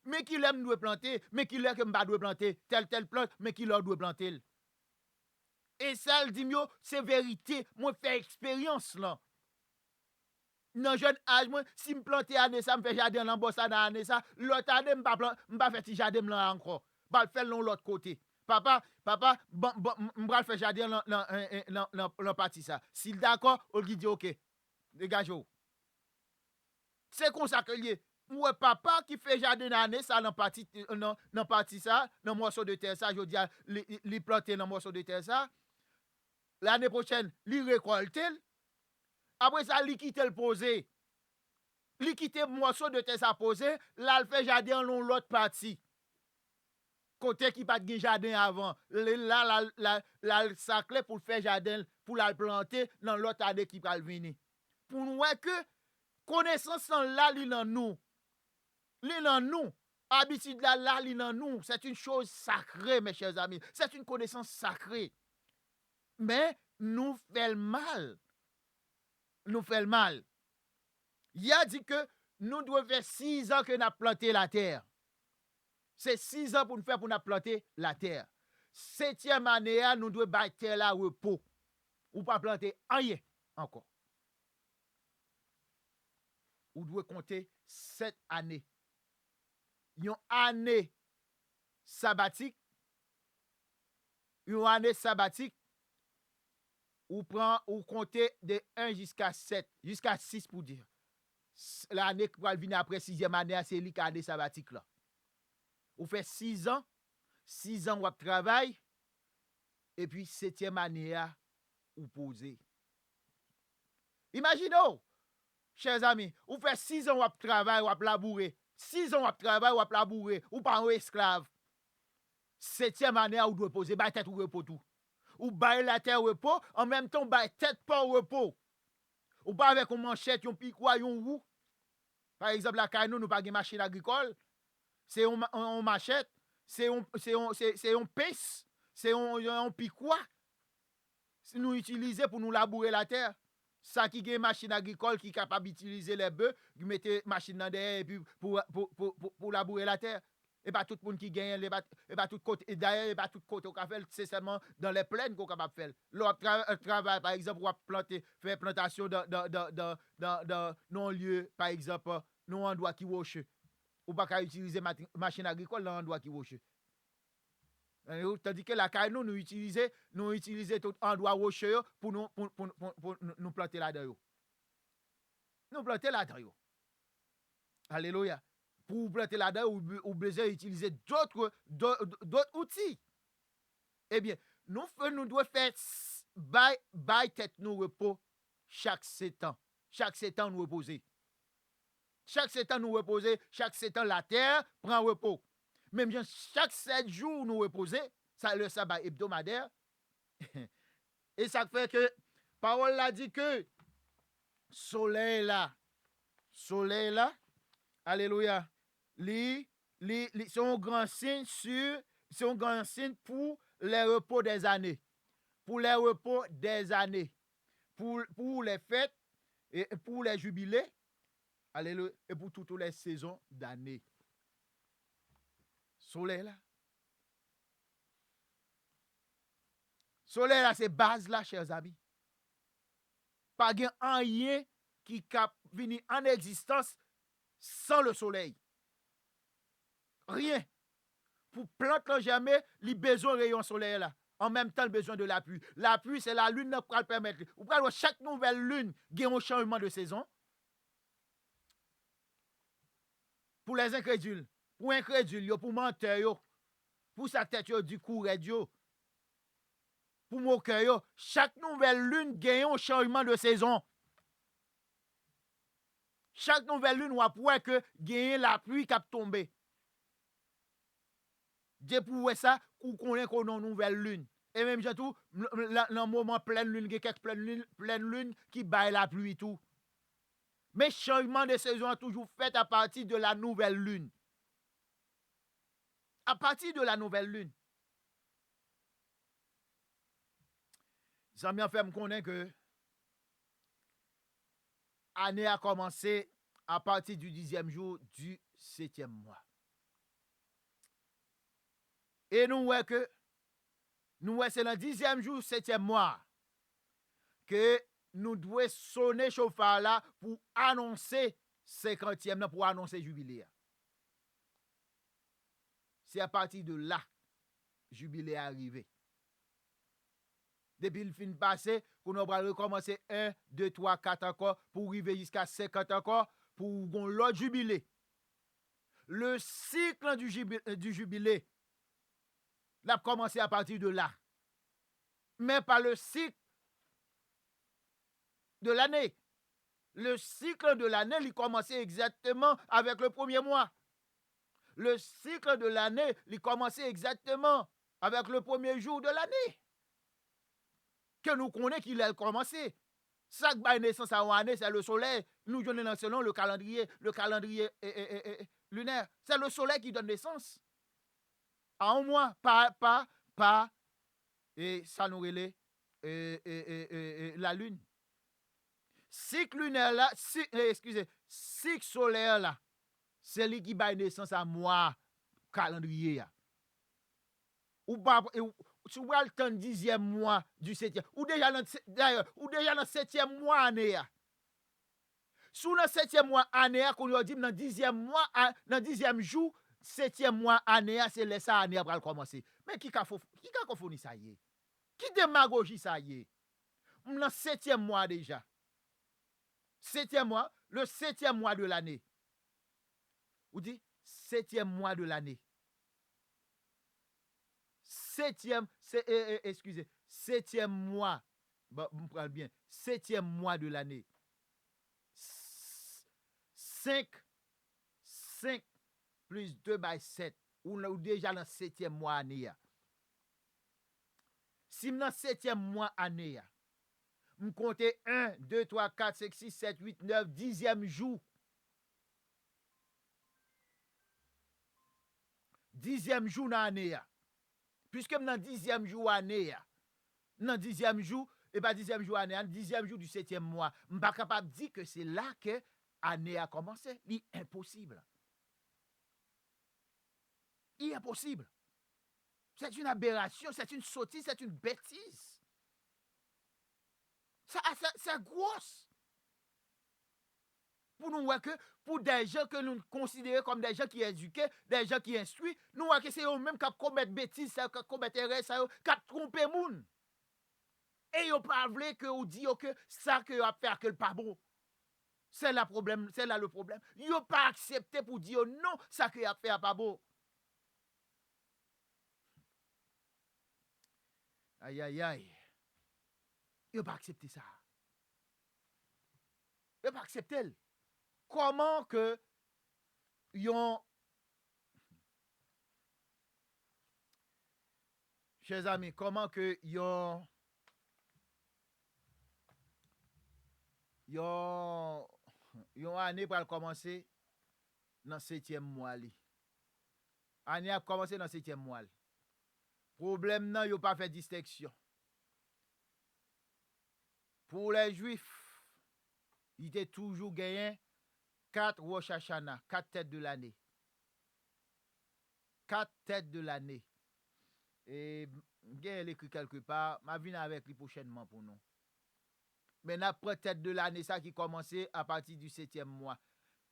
Speaker 3: Mais qui l'aime doit planter, mais qui l'est que me pas doit planter telle plante, mais qui leur doit planter. Et ça, le dit yo, c'est vérité. Moi, fait expérience là. Dans jeune âge, moi, si me planter année ça, me fait jardin dans bossa dans année ça, l'autre année me pas faire ti jardin là encore. Pas le faire l'autre côté. Papa, m'bral faire jardin dans partie ça. S'il d'accord, on dit OK. Dégagez-vous. C'est comme ça que lié. Ouais, papa qui fait jardin année ça dans partie ça, dans morceau de terre ça, je dis li planter dans morceau de terre ça. L'année prochaine, li récolter. Après ça, li quitte le poser. Li quitte morceau de terre ça poser, là il fait jardin dans l'autre partie. Côté qui pas de jardin avant, là ça clé pour faire jardin pour la planter dans l'autre année qui va venir. Pour nous que connaissance là li dans nous. Li dans nous. Habitude là li dans nous, c'est une chose sacrée mes chers amis, c'est une connaissance sacrée. Mais nous fait le mal. Nous fait le mal. Il a dit que nous devons faire 6 ans que nous avons planté la terre. C'est 6 ans pour nous faire pour nous planter la terre. 7e année, nous devons battre terre là repos. Ou pas planter rien encore. Ou devons compter 7 années. Une année sabbatique. Une année sabbatique. Ou compter de 1 jusqu'à 7, jusqu'à 6 pour dire. L'année qui va venir après 6e année, c'est l'année sabbatique là. Ou fait 6 ans ou travail, et puis 7e année ou poser. Imaginez, chers amis, ou fait 6 ans ou travail, ou labourer. 6 ans ou travail, ou labourer, ou pas un esclave. 7e année ou doit poser, bah tête ou repos tout. Ou bailler la terre au repos, en même temps bailler tête pas au repos. Ou pas avec une manchette, un pic ou un roue. Par exemple, la caille nous pas de machine agricole, c'est un machette, c'est un pince, c'est un piquois. Si nous utilisons pour nous labourer la terre, ça qui est une machine agricole qui est capable d'utiliser les bœufs, qui mette machine dans derrière et puis pour labourer la terre. Et pas tout le monde qui gagne, et pas tout côté, et d'ailleurs, et pas tout côté qu'on fait, c'est seulement dans les plaines qu'on est capable de faire. L'autre travail, par exemple, on va planter, faire plantation dans un lieu, par exemple, dans un endroit qui roche. Ou pas qu'à utiliser machine agricole dans un endroit qui roche. Tandis que la caille, nous utilisons tout endroit rocheux pour nous planter là-dedans. Nous planter là-dedans. Alléluia. Pour planter là-dedans, ou besoin d'utiliser d'autres outils. Eh bien, nous devons faire bail tête nous repos chaque 7 ans. Chaque 7 ans nous reposer. Chaque 7 ans nous reposer, chaque 7 ans la terre prend repos. Même bien chaque 7 jours nous reposer, ça le sabbat hebdomadaire. Et ça fait que parole là dit que soleil là, alléluia. C'est un grand signe pour les repos des années. Pour les repos des années. Pour les fêtes et pour les jubilés. Alléluia. Et pour toutes les saisons d'année. Soleil là. Soleil là, c'est base là, chers amis. Pas de rien qui cap venir en existence sans le soleil. Rien. Pour planter jamais, il besoin de rayon soleil là. En même temps, le besoin de la pluie. La pluie, c'est la lune qui va le permettre. Ou chaque nouvelle lune, il y a un changement de saison. Pour les incrédules, pour incrédules, pour menteurs, pour sa tête du courant, pour moqueurs, chaque nouvelle lune gagne un changement de saison. Chaque nouvelle lune, on voit que gagne la pluie qui a tombé. Depuis ça, on connaît qu'on a une nouvelle lune. Et même tout, dans le moment pleine lune, il y a quelques pleine lune qui baille la pluie tout. Mais changement de saison a toujours fait à partir de la nouvelle lune. À partir de la nouvelle lune. Ça m'a fait me connaître que l'année a commencé à partir du 10e jour du 7e mois. Et nous voyons que c'est le 10e jour, 7e mois, que nous devons sonner chauffard là pour annoncer 50e, pour annoncer jubilé. C'est à partir de là, jubilé est arrivé. Depuis le fin passé, qu'on va recommencer 1, 2, 3, 4 encore, pour arriver jusqu'à 50 encore, pour l'autre jubilé. Le cycle du jubilé, l'a commencé à partir de là. Mais pas le cycle de l'année. Le cycle de l'année, il commençait exactement avec le premier mois. Le cycle de l'année, il commençait exactement avec le premier jour de l'année. Que nous connaissons qu'il a commencé. Chaque naissance à une année, c'est le soleil. Nous donnons selon le calendrier lunaire. C'est le soleil qui donne naissance. À un mois, pas, et ça nous relève la lune. Cycle lunaire là, cycle solaire là, c'est lui qui donne naissance à mois calendrier. Ou pas, tu vois le temps 10e mois du 7e, ou déjà dans le 7e mois année. Sous le 7e mois année, qu'on a dit dans 10e mois, dans 10e jour, 7e mois année, c'est laisser année après commencer. Mais qui a confondu ça y est? Qui démagogie ça y est? Dans le 7e mois déjà. 7e mois, le 7e mois de l'année. Ou dit 7e mois de l'année. 7e mois. Bon, vous prenez bien. 7e mois de l'année. 5 plus 2 by 7. Ou déjà dans le 7e mois année. Si dans le 7e mois année, je compte 1, 2, 3, 4, 5, 6, 7, 8, 9, 10e jour. 10e jour dans l'année. Puisque dans 10e jour année, dans 10e jour, et pas 10e jour année, 10e jour du 7e mois, je ne suis pas capable de dire que c'est là que l'année a commencé. C'est impossible. Impossible. C'est une aberration, c'est une sottise, c'est une bêtise. C'est gros. Pour nous voir que, pour des gens que nous considérons comme des gens qui sont éduqués, des gens qui instruits, nous voyons que c'est eux-mêmes qui commettent bêtises, qui commettent erreurs, qui trompent les gens. Et ils ne pas voulu que vous dites que ça que vous faire que le pas bon. C'est là le problème. Ils n'ont pas accepté pour dire non, ça que vous faire pas bon. Aïe, aïe, aïe. Ils n'ont pas accepté ça. Ils n'ont pas accepté. Comment que yon... Chers amis, comment que yon année pour commencer dans le 7e mois. Année a commencé dans le 7e mois. Problème non, yon pas fait distinction. Pour les Juifs, il était toujours gagné 4 Rosh Hashanah, 4 têtes de l'année. 4 têtes de l'année. Et j'ai écrit quelque part, ma vie avec lui prochainement pour nous. Mais après tête de l'année, ça qui commençait à partir du 7e mois.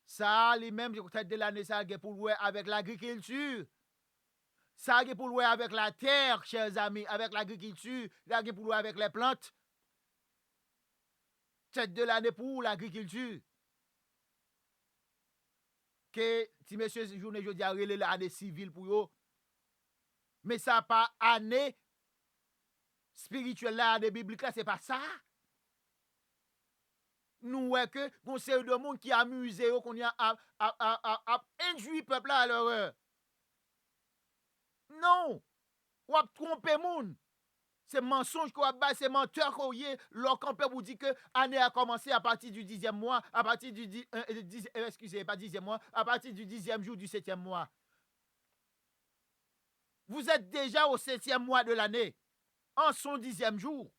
Speaker 3: Ça, les mêmes tête de l'année, ça a pour jouer avec l'agriculture. Ça a pour jouer avec la terre, chers amis, avec l'agriculture. Ça a pour jouer avec les plantes. Tête de l'année pour l'agriculture. que si monsieur journée jeudi a relé l'année civile pour eux, mais ça pas année spirituelle là, année biblique là, c'est pas ça. Nous voyons que bon série de monde qui amuse qu'on y a induit peuple là à l'horreur. Non, ou a trompé monde. C'est mensonge qu'on a bas, c'est menteur qu'on y est. Lorsqu'on peut vous dire que l'année a commencé à partir du 10e mois, à partir du excusez, pas 10e mois, à partir du 10e jour du 7e mois. Vous êtes déjà au 7e mois de l'année, en son 10e jour.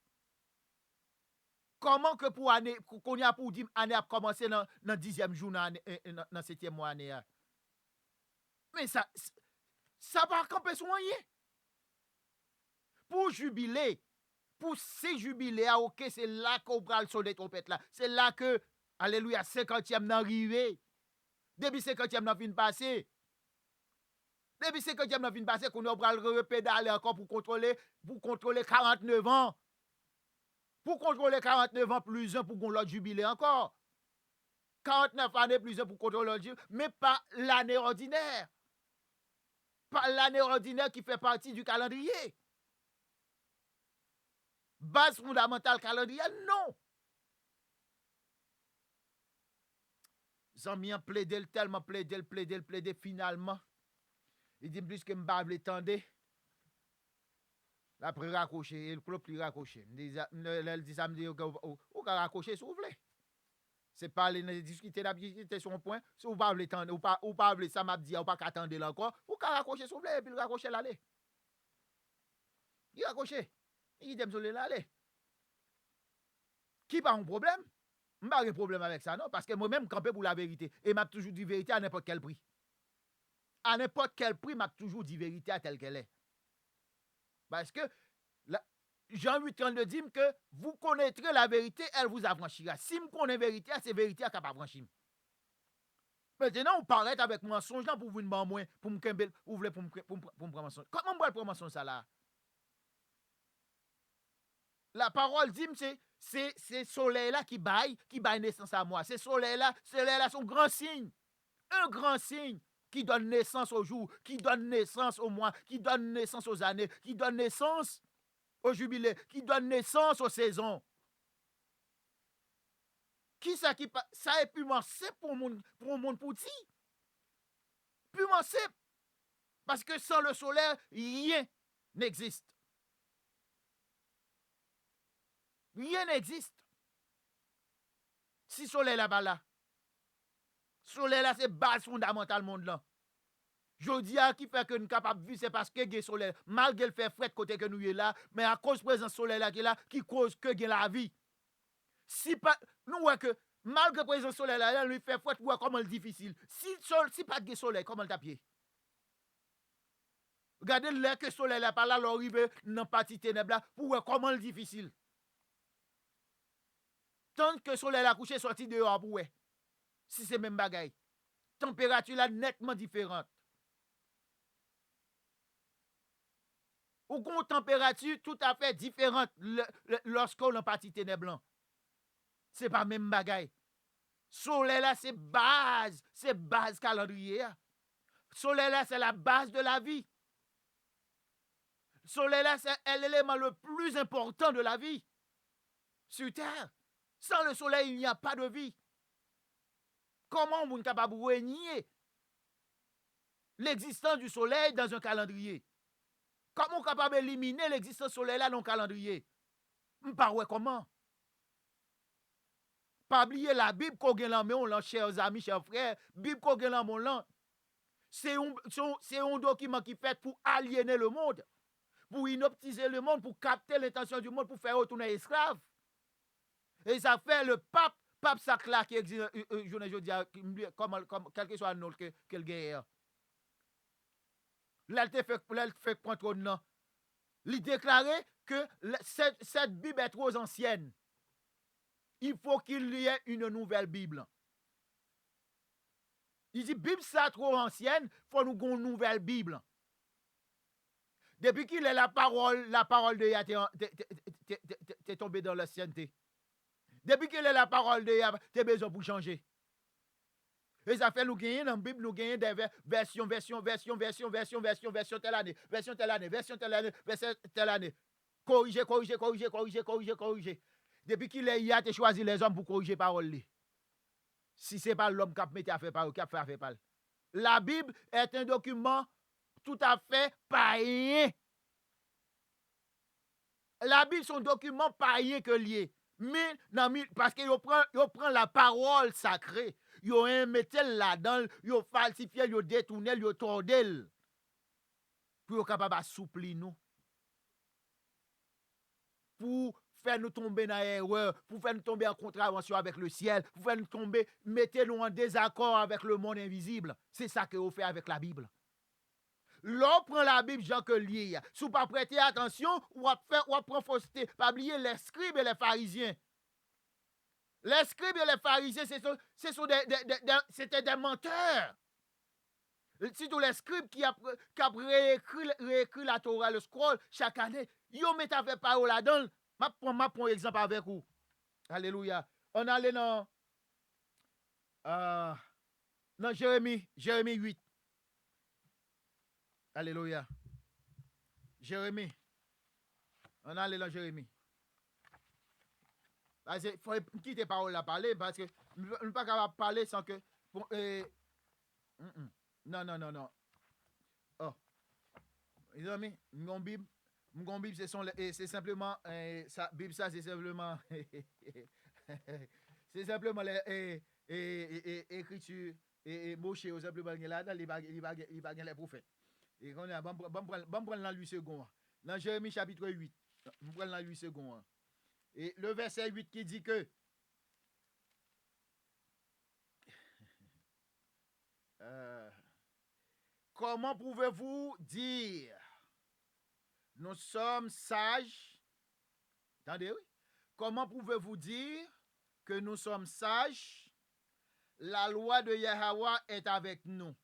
Speaker 3: Comment que pour année, qu'on y a pour dire année a commencé dans le 10e jour, dans le 7e mois année? Mais ça va camper soigner. Pour jubiler, pour se jubiler, ok, c'est là qu'on prend le son des trompettes là. C'est là que, alléluia, 50e d'arrivé. Depuis 50e n'a fin passé. Depuis 50e n'a fin passé, qu'on a pris le repédaler encore pour contrôler 49 ans. Pour contrôler 49 ans plus un pour qu'on l'autre jubilé encore. 49 années plus un pour contrôler l'autre jubilé, mais pas l'année ordinaire. Pas l'année ordinaire qui fait partie du calendrier. Base fondamentale calendrier, non. Zami plaidé tellement plaidé finalement. Il dit plus que m'bave l'étendé. Après raccrocher, il clôt plus raccrocher. Elle dit ça me dit ou ka raccrocher s'il vous plaît. C'est pas les discuter d'habitude sur un point, si vous pas l'étendre ou pas ça m'a dit ou pas qu'attendre là encore, ou ka raccrocher s'il vous plaît et puis raccrocher l'aller. Il raccrocher. Il dit me l'aller. Qui pas un problème? M'pas un problème avec ça non parce que moi-même campé pour la vérité et m'a toujours dit vérité à n'importe quel prix. À n'importe quel prix m'a toujours dit vérité à telle qu'elle est. Parce que Jean 8:32 dit que vous connaîtrez la vérité, elle vous affranchira. Si vous connaissez la vérité, c'est la vérité qui va affranchir. Maintenant, on paraît avec mensonge pour vous demander moins, pour me kembel, ou voulez pour me prendre mensonge. Comment on va prendre mensonge ça là? La parole dit c'est soleil là qui baille naissance à moi. C'est soleil là, c'est un grand signe. Un grand signe qui donne naissance au jour, qui donne naissance au mois, qui donne naissance aux années, qui donne naissance au jubilé, qui donne naissance aux saisons. Qui ça qui ça est purement simple pour un monde petit. Purement simple. Parce que sans le soleil, rien n'existe. Rien n'existe. Si le soleil là-bas là. Soleil là, c'est base fondamentale monde là. Jodi a qui fait que nous capable vivre c'est parce que le soleil malgré le fait fret côté que nous est là mais à cause présence soleil là qui est là qui cause que gain la vie. Si pas nous voyons que malgré présence soleil là lui fait fret pour comment difficile. Si pas de soleil comment taper. Regardez l'air que soleil là par là l'arrive dans partie ténèbres là pour comment difficile. Tant que soleil là couché sorti dehors pour si c'est même bagaille. Température là nettement différente. Ou une température tout à fait différente lorsqu'on est parti ténèbres. C'est pas même bagaille. Soleil là c'est base calendrier. Soleil là c'est la base de la vie. Soleil là c'est l'élément le plus important de la vie sur terre. Sans le soleil, il n'y a pas de vie. Comment on est capable de nier l'existence du soleil dans un calendrier? Comment on est capable d'éliminer l'existence du soleil là dans un calendrier? Pas ouais comment? Pas oublier la Bible qu'on gagne là, mais on l'a, chers amis, chers frères. Bible qu'on gagne là, mon lent. C'est un document qui fait pour aliéner le monde, pour inoptiser le monde, pour capter l'intention du monde, pour faire retourner esclaves. Et ça fait le pape Sacla qui existe, je dis, quel que soit le nom qu'elle gagne. Là, elle fait contrôle, non. Il déclarait que cette Bible est trop ancienne. Il faut qu'il y ait une nouvelle Bible. Il dit, Bible ça trop ancienne, il faut nous une nouvelle Bible. Depuis qu'il est la parole de Yah t'es tombé dans l'ancienneté. Depuis qu'il est la parole de Yah, t'es besoin pour changer. Et ça fait nous gagner dans la Bible, nous gagner des versions telle année, version telle année, version telle année, version telle année. Corriger. Depuis qu'il est, il a choisi les hommes pour corriger parole. Si ce n'est pas l'homme qui a mis à faire parole, qui a fait à faire parole. La Bible est un document tout à fait païen. La Bible, c'est un document païen que lié. Mais, parce qu'il prend la parole sacrée. Il met là-dedans, il falsifie, il détourne, il tord. Pour être capable d'assouplir nous. Pour faire nous tomber dans l'erreur, pour faire nous tomber en contravention avec le ciel, pour faire nous tomber, mettez-nous en désaccord avec le monde invisible. C'est ça que vous faites avec la Bible. L'on prend la Bible, Jean que lié. Si vous pas prêter attention, ou prend fausseté. Pas oublier les scribes et les pharisiens. Les scribes et les pharisiens, c'était des menteurs. C'est tous les scribes qui a réécrit la Torah, le scroll, chaque année. Ils mettent avec parole là-dedans. Je prends un exemple avec vous. Alléluia. On allait dans Jérémie 8. Alléluia. Jérémie. On allait dans Jérémie. Il faut quitter parole à parler parce que nous ne pouvons pas capable parler sans que. Non. Oh. Les amis, mon Bible, c'est simplement. Bible, ça, c'est simplement. C'est simplement l'écriture et Moshe, simplement là-dedans, il va gagner les prophètes. Et on a bon prendre dans 8 secondes. Dans Jérémie chapitre 8, on prend dans 8 secondes. Et le verset 8 qui dit que comment pouvez-vous dire nous sommes sages? Attendez, oui. Comment pouvez-vous dire que nous sommes sages? La loi de Yahweh est avec nous.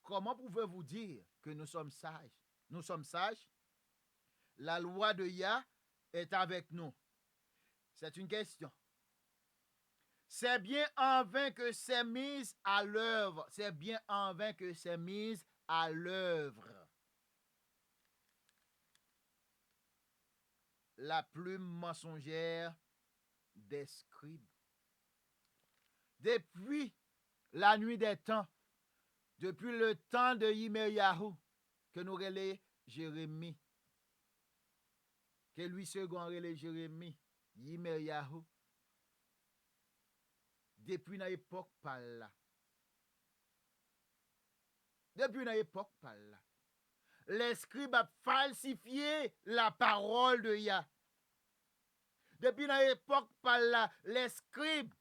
Speaker 3: Comment pouvez-vous dire que nous sommes sages? Nous sommes sages. La loi de Yah est avec nous. C'est une question. C'est bien en vain que c'est mis à l'œuvre. C'est bien en vain que c'est mis à l'œuvre. La plume mensongère des scribes. Depuis la nuit des temps, depuis le temps de Yirmiyahu, que nous relais Jérémie, que lui second relais Jérémie, Yirmiyahu, depuis l'époque par là. Depuis l'époque par là. Les scribes ont falsifié la parole de Yah. Depuis l'époque par là, les scribes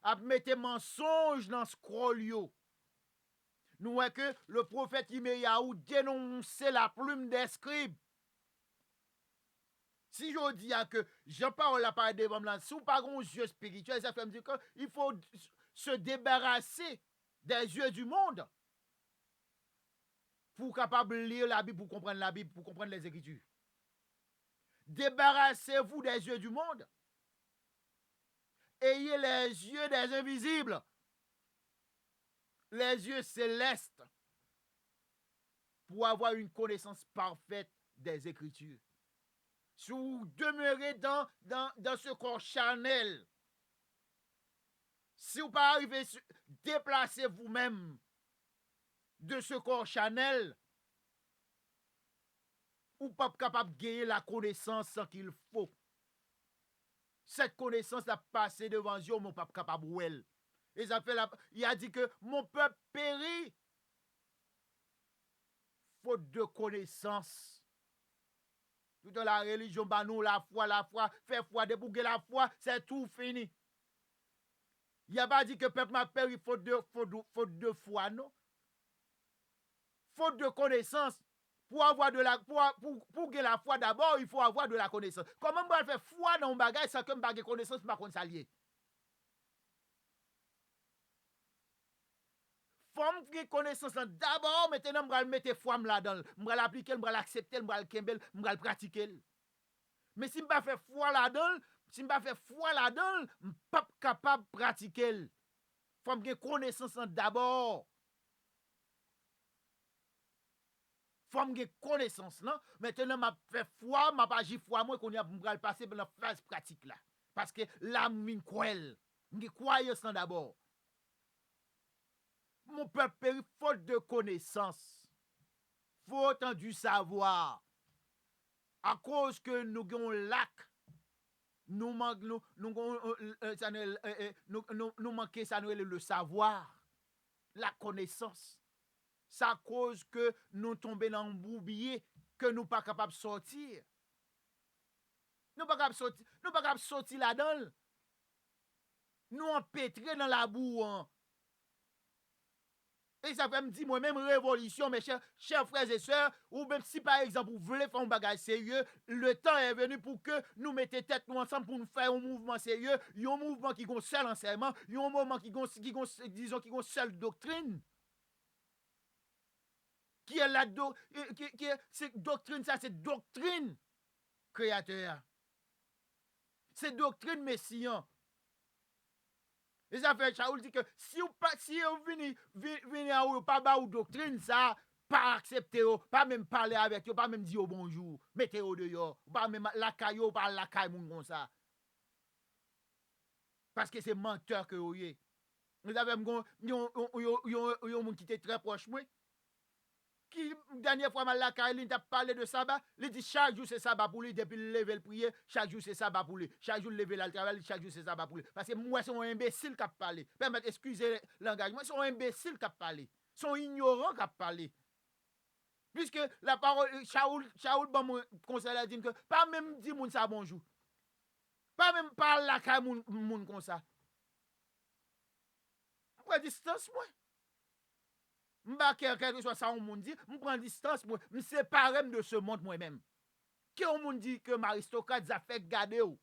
Speaker 3: ont mis des mensonges dans ce scroll. Nous voyons que le prophète Yirmiyahu dénonçait la plume des scribes. Si je dis que je parle la parole devant moi, si vous pas un yeux spirituel, ça fait me dire qu'il faut se débarrasser des yeux du monde pour capable lire la Bible, pour comprendre la Bible, pour comprendre les Écritures. Débarrassez-vous des yeux du monde. Ayez les yeux des invisibles. Les yeux célestes pour avoir une connaissance parfaite des Écritures. Si vous demeurez dans ce corps charnel, si vous pas arrivez à déplacer vous-même de ce corps charnel, ou pas capable de gagner la connaissance qu'il faut. Cette connaissance a passé devant Dieu, mon peuple capable de elle. Et ça fait il a dit que mon peuple périt faute de connaissance. Tout dans la religion, bah nous, la foi, faire foi, débouguer la foi, c'est tout fini. Il n'y a pas dit que le peuple m'a péri faute de foi, non? Faute de connaissance. Pour avoir de la pour gagner la foi d'abord, il faut avoir de la connaissance. Comment on va faire foi dans un bagage sans que je n'ai connaissance, je ne sais pas lié? Faut que connaissance d'abord, maintenant je vais mettre foi là-dedans. Je vais l'appliquer, je vais l'accepter, je vais le kembel, je vais le pratiquer. Mais si je ne fais pas foi là-dedans, si m'pa fait foi là-dedans, m'pas capable de pratiquer. Faut me connaissance d'abord. Faut me connaissance non. Maintenant m'a fait foi, m'a pas agi foi moi qu'on y a pour le passer dans la phase pratique là. Parce que là m'in croel. M'ge croyance d'abord. Mon peuple périt faute de connaissance. Faute du savoir. À cause que nous avons lac, nous manquons le savoir, la connaissance. Ça cause que nous tombons dans un bourbier que nous pas capables de sortir. Nous pas capables de sortir là-dedans. Nous empêtrés dans la boue. Et ça fait me dire moi-même révolution, mes chers frères et sœurs, ou même si par exemple vous voulez faire un bagage sérieux, le temps est venu pour que nous mettions tête nous ensemble pour nous faire un mouvement sérieux, un mouvement qui a un seul enseignement, un mouvement qui a une seule doctrine. Qui est la doctrine, ça c'est doctrine créateur. C'est doctrine messian. Et ça fait Shaoul dit que si vous venez à ou pas ba ou doctrine ça, pas accepter pas même parler avec eux, pas même dire bonjour, mettez au dehors, pas même la caillou pas la caille moun comme ça. Parce que c'est menteur que vous y. Vous avez un monde qui était très proche moi. Qui dernière fois mal la caille t'a parlé de sabbat, il dit chaque jour c'est sabbat pour lui depuis le lever le prier, chaque jour c'est sabbat pour lui, chaque jour lever le travail, chaque jour c'est sabbat pour lui parce que moi c'est un imbécile qui a parlé. Permettez excusez l'engagement, c'est un imbécile qui a parlé, c'est un ignorant qui a parlé. Puisque la parole Shaoul bon conseil a dit que pas même dit moun ça bonjour. Pas même parler la caille moun comme ça. Prends distance moi. M'ba quel que soit ça on monde dit, m'prend distance moi, me séparer de ce monde moi-même. Qui on monde dit que aristocrate a fait garder ou.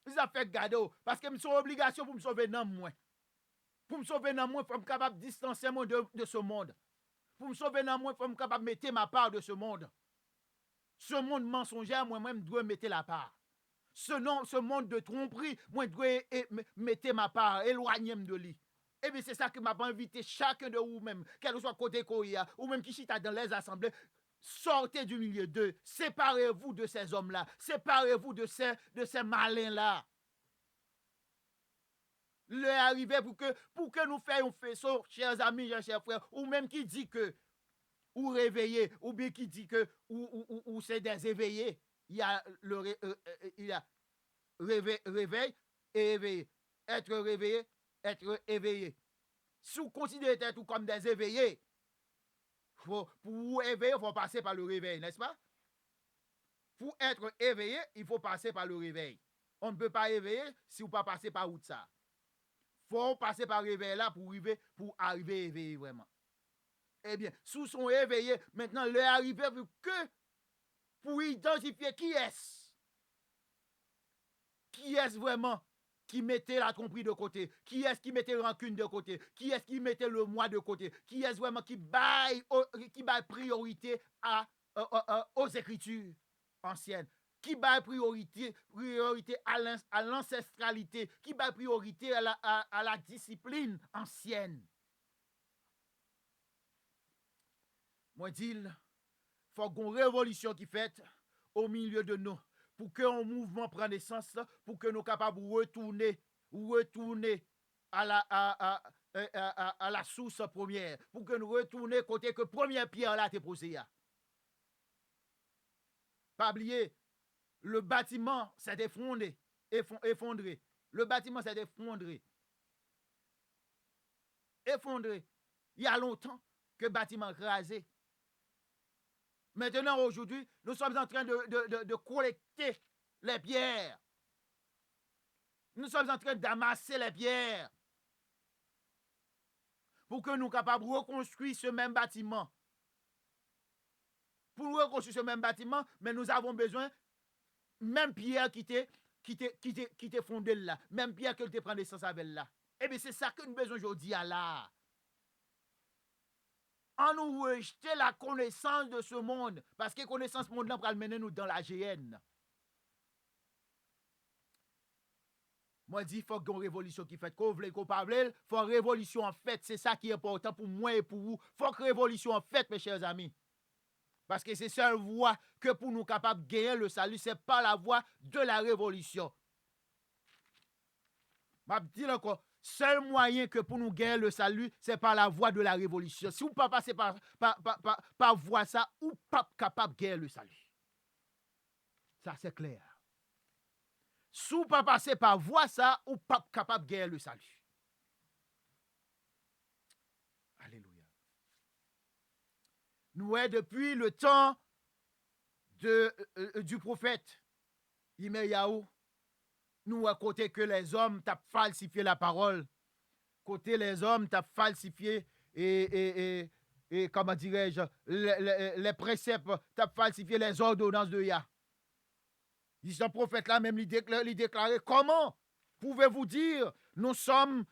Speaker 3: Ils a fait garder ou parce que me son obligation pour me sauver dans moi. Pour me sauver dans moi, faut me capable distancer moi de ce monde. Pour me sauver dans moi, faut me capable mettre ma part de ce monde. Ce monde mensongère moi-même dois mettre la part. Ce monde de tromperie, moi dois mettre ma part, éloigner de lui. Et bien c'est ça que m'a invité chacun de vous-même, quel que soit côté Korea, ou même qui chita dans les assemblées, sortez du milieu d'eux, séparez-vous de ces hommes-là, séparez-vous de ces malins-là. Le arrivé pour que nous fassions faisceau, chers amis, chers frères, ou même qui dit que, ou réveillé, ou bien qui dit que, ou c'est des éveillés, il y a réveil et éveillé. Être réveillé, être éveillé. Si vous considérez être comme des éveillés, pour vous éveiller, il faut passer par le réveil, n'est-ce pas? Pour être éveillé, il faut passer par le réveil. On ne peut pas éveiller si vous ne passez pas par ça. Il faut passer par le réveil là pour arriver éveillé vraiment. Eh bien, sous sont éveillés, maintenant, leur arrivé que pour identifier qui est-ce. Qui est-ce vraiment? Qui mettait la tromperie de côté, qui est-ce qui mettait rancune de côté, qui est-ce qui mettait le moi de côté, qui est-ce vraiment qui baille priorité aux écritures anciennes, qui baille priorité à l'ancestralité, qui baille priorité à la discipline ancienne. Moi dis, faut qu'on révolution qui fait au milieu de nous. Pour que un mouvement prenne naissance, pour que nous soyons capables de retourner à la source première, pour que nous retournions côté que première pierre là t'est posée. Pas oublier, le bâtiment s'est effondré. Le bâtiment s'est effondré. Il y a longtemps que le bâtiment rasé. Maintenant, aujourd'hui, nous sommes en train de collecter les pierres. Nous sommes en train d'amasser les pierres pour que nous soyons capables de reconstruire ce même bâtiment. Pour reconstruire ce même bâtiment, mais nous avons besoin même pierre qui t'est fondée là, même pierre que tu prends naissance avec là. Eh bien, c'est ça que nous avons besoin aujourd'hui là. En nous rejeter la connaissance de ce monde. Parce que la connaissance monde va mener nous dans la GN. Moi, dis, il faut qu'il y ait une révolution qui fait qu'on veut qu'on parle, il faut une révolution en fait. C'est ça qui est important pour moi et pour vous. Il faut que révolution en fait, mes chers amis. Parce que c'est seule voie que pour nous capables de gagner le salut, c'est pas la voie de la révolution. Je dis encore, seul moyen que pour nous gagner le salut, c'est par la voie de la révolution. Si vous ne pas passer par voie ça, ou pas capable de gagner le salut. Ça, c'est clair. Si vous ne pas passer par voie ça, ou pas capable de gagner le salut. Alléluia. Nous, depuis le temps du prophète Yirmiyahu, nous, à côté que les hommes t'ont falsifié la parole, côté les hommes t'ont falsifié et comment dirais-je, les préceptes, t'ont falsifié les ordonnances de Yah. Ce prophète-là, même, il déclarait, comment pouvez-vous dire, nous sommes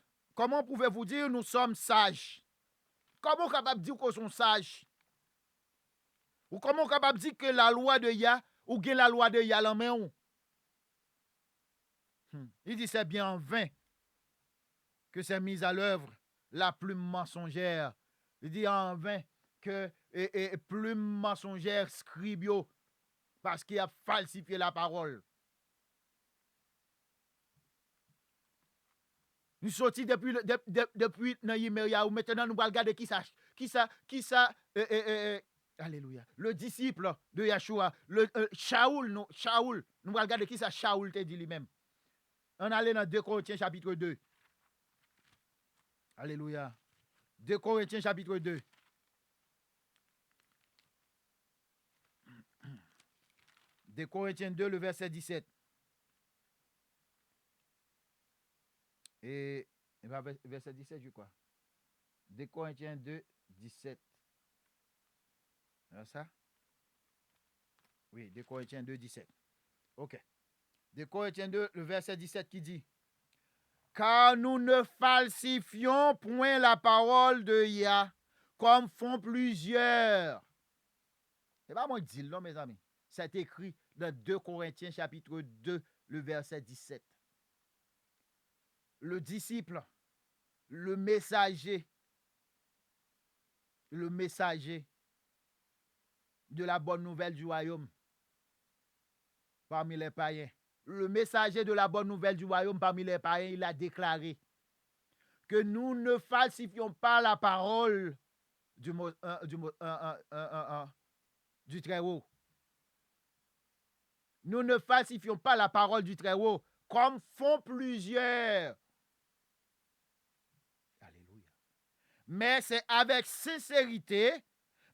Speaker 3: sages? Comment capable de dire qu'on sont sages? Ou comment capable de dire que la loi de Yah, ou que la loi de Yah, la main? Il dit c'est bien en vain que c'est mis à l'œuvre la plume mensongère. Il dit en vain que plume mensongère scribio parce qu'il a falsifié la parole. Nous sortis depuis Yirmiyahu. Maintenant nous allons regarder qui ça alléluia. Le disciple de Yeshua, Shaoul, nous allons regarder qui ça Shaoul te dit lui-même. On allait dans 2 Corinthiens chapitre 2. Alléluia. 2 Corinthiens chapitre 2. De Corinthiens 2, le verset 17. Et verset 17, je crois. 2 Corinthiens 2, 17. C'est ça? Oui, 2 Corinthiens 2, 17. Ok. 2 Corinthiens 2, le verset 17 qui dit: car nous ne falsifions point la parole de Yah, comme font plusieurs. C'est pas moi qui dis, non, mes amis. C'est écrit dans 2 Corinthiens chapitre 2, le verset 17. Le disciple, le messager de la bonne nouvelle du royaume parmi les païens. Le messager de la bonne nouvelle du royaume parmi les païens, il a déclaré que nous ne falsifions pas la parole du Très-Haut. Nous ne falsifions pas la parole du Très-Haut comme font plusieurs. Alléluia. Mais c'est avec sincérité,